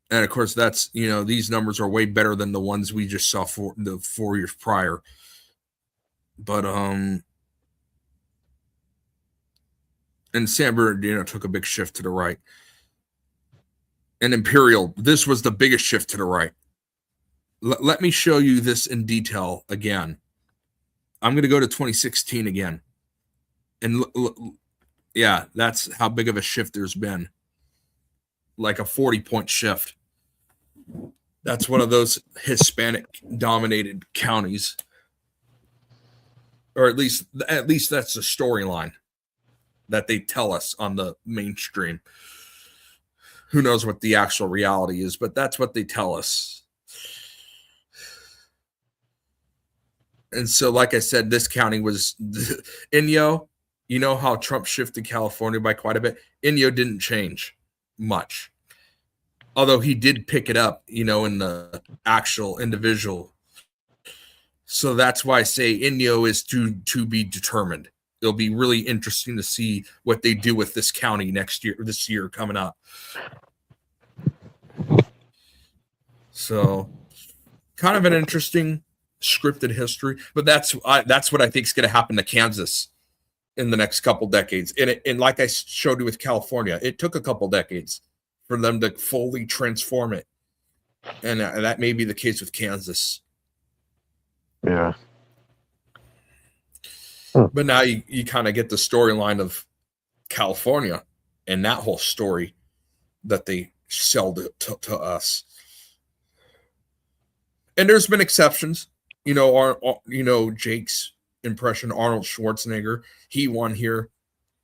And of course, that's, these numbers are way better than the ones we just saw for the 4 years prior. But, and San Bernardino took a big shift to the right. And Imperial, this was the biggest shift to the right. Let me show you this in detail again. I'm going to go to 2016 again. And yeah, that's how big of a shift there's been. Like a 40-point shift. That's one of those Hispanic-dominated counties. Or at least that's the storyline that they tell us on the mainstream. Who knows what the actual reality is, but that's what they tell us. And so, like I said, this county was Inyo. You know how Trump shifted California by quite a bit? Inyo didn't change much. Although he did pick it up, in the actual individual. So that's why I say Inyo is to be determined. It'll be really interesting to see what they do with this county this year coming up. So kind of an interesting scripted history, but that's what I think is going to happen to Kansas in the next couple decades. And like I showed you with California, it took a couple decades for them to fully transform it. And that may be the case with Kansas. Yeah. But now you kind of get the storyline of California and that whole story that they sell to us. And there's been exceptions. Jake's impression, Arnold Schwarzenegger, he won here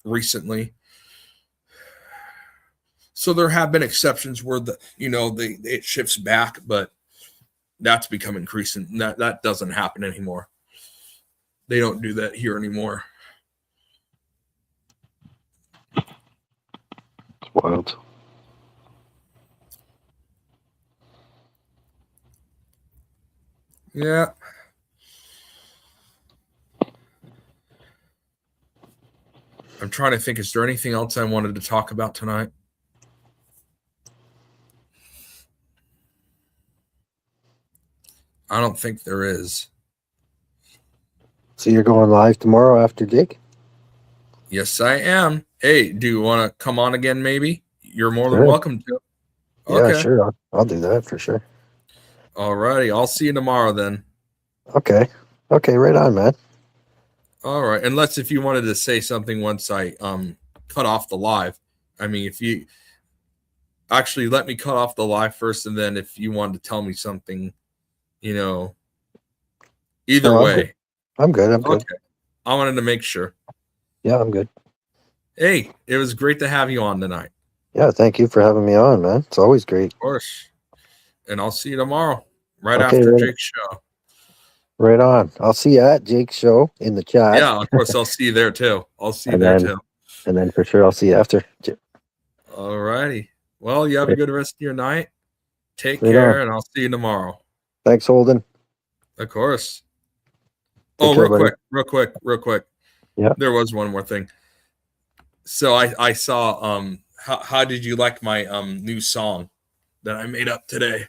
recently. So there have been exceptions where it shifts back, but that's become increasing. That doesn't happen anymore. They don't do that here anymore. It's wild. Yeah. I'm trying to think, is there anything else I wanted to talk about tonight? I don't think there is. So you're going live tomorrow after Jake? Yes, I am. Hey, do you want to come on again, maybe? You're more than welcome to. Okay. Yeah, sure. I'll do that for sure. All righty. I'll see you tomorrow then. Okay. Okay, right on, man. All right. Unless if you wanted to say something once I cut off the live. I mean, if you actually let me cut off the live first, and then if you wanted to tell me something, either way. I'm good. Okay. I wanted to make sure. Yeah, I'm good. Hey, it was great to have you on tonight. Yeah, thank you for having me on, man. It's always great. Of course. And I'll see you tomorrow, after Jake's show. Right on. I'll see you at Jake's show in the chat. Yeah, of course. I'll see you there too. Too. And then for sure I'll see you after. All righty. Well, you have a good rest of your night. Take care, and I'll see you tomorrow. Thanks, Holden. Of course. Take Oh, care, buddy. real quick. Yeah. There was one more thing. So I saw how did you like my new song that I made up today?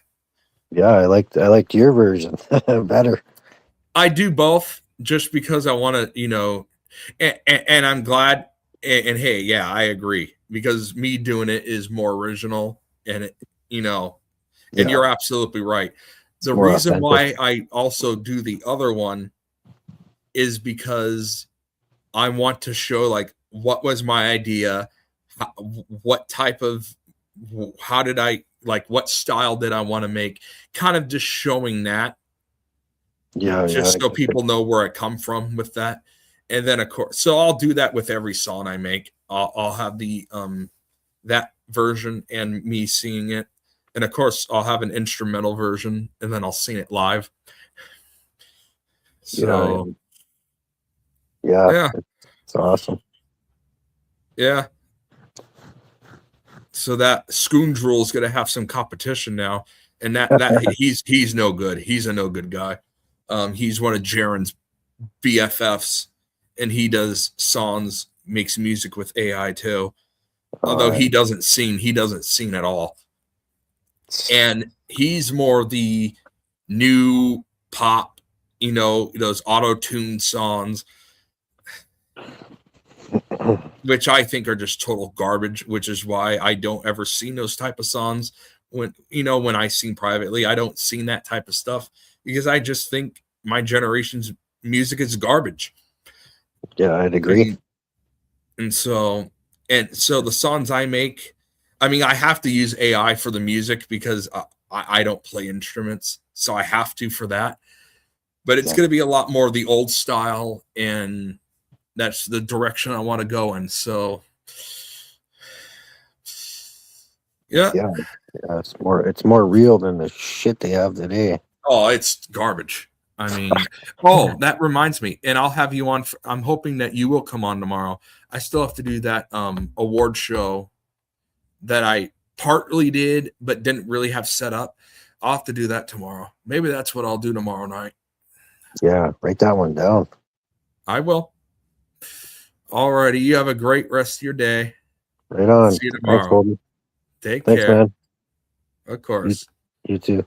Yeah, I liked your version better. I do both just because I want to, and I'm glad. And hey, yeah, I agree because me doing it is more original, and and Yeah, you're absolutely right. it's The more reason authentic. why I also do the other one is because I want to show like what was my idea, what type of, how did I like, what style did I want to make, kind of just showing that, Yeah, just I so get it. people know where I come from with that. And then of course, so I'll do that with every song I make. I'll have the that version and me singing it, and of course I'll have an instrumental version, and then I'll sing it live. Yeah, So yeah, yeah, it's awesome. yeah. So that Scoundrel is going to have some competition now, and that he's no good. He's a no good guy. He's one of Jaren's BFFs, and he does songs, makes music with AI too. Although Alright. he doesn't sing at all. And he's more the new pop, those auto-tuned songs, which I think are just total garbage, which is why I don't ever sing those type of songs. When I sing privately, I don't sing that type of stuff because I just think my generation's music is garbage. Yeah, I'd agree. And so the songs I make, I mean, I have to use AI for the music because I don't play instruments, so I have to for that. But it's Yeah. going to be a lot more the old style, and that's the direction I want to go in. So, yeah. Yeah, it's more real than the shit they have today. Oh, it's garbage. I mean, oh, that reminds me, and I'll have you on. I'm hoping that you will come on tomorrow. I still have to do that award show that I partly did, but didn't really have set up. I'll have to do that tomorrow. Maybe that's what I'll do tomorrow night. Yeah, write that one down. I will. Alrighty, you have a great rest of your day. Right on. See you Thanks, tomorrow. Holden. Take Thanks, care. man. Of course. You too.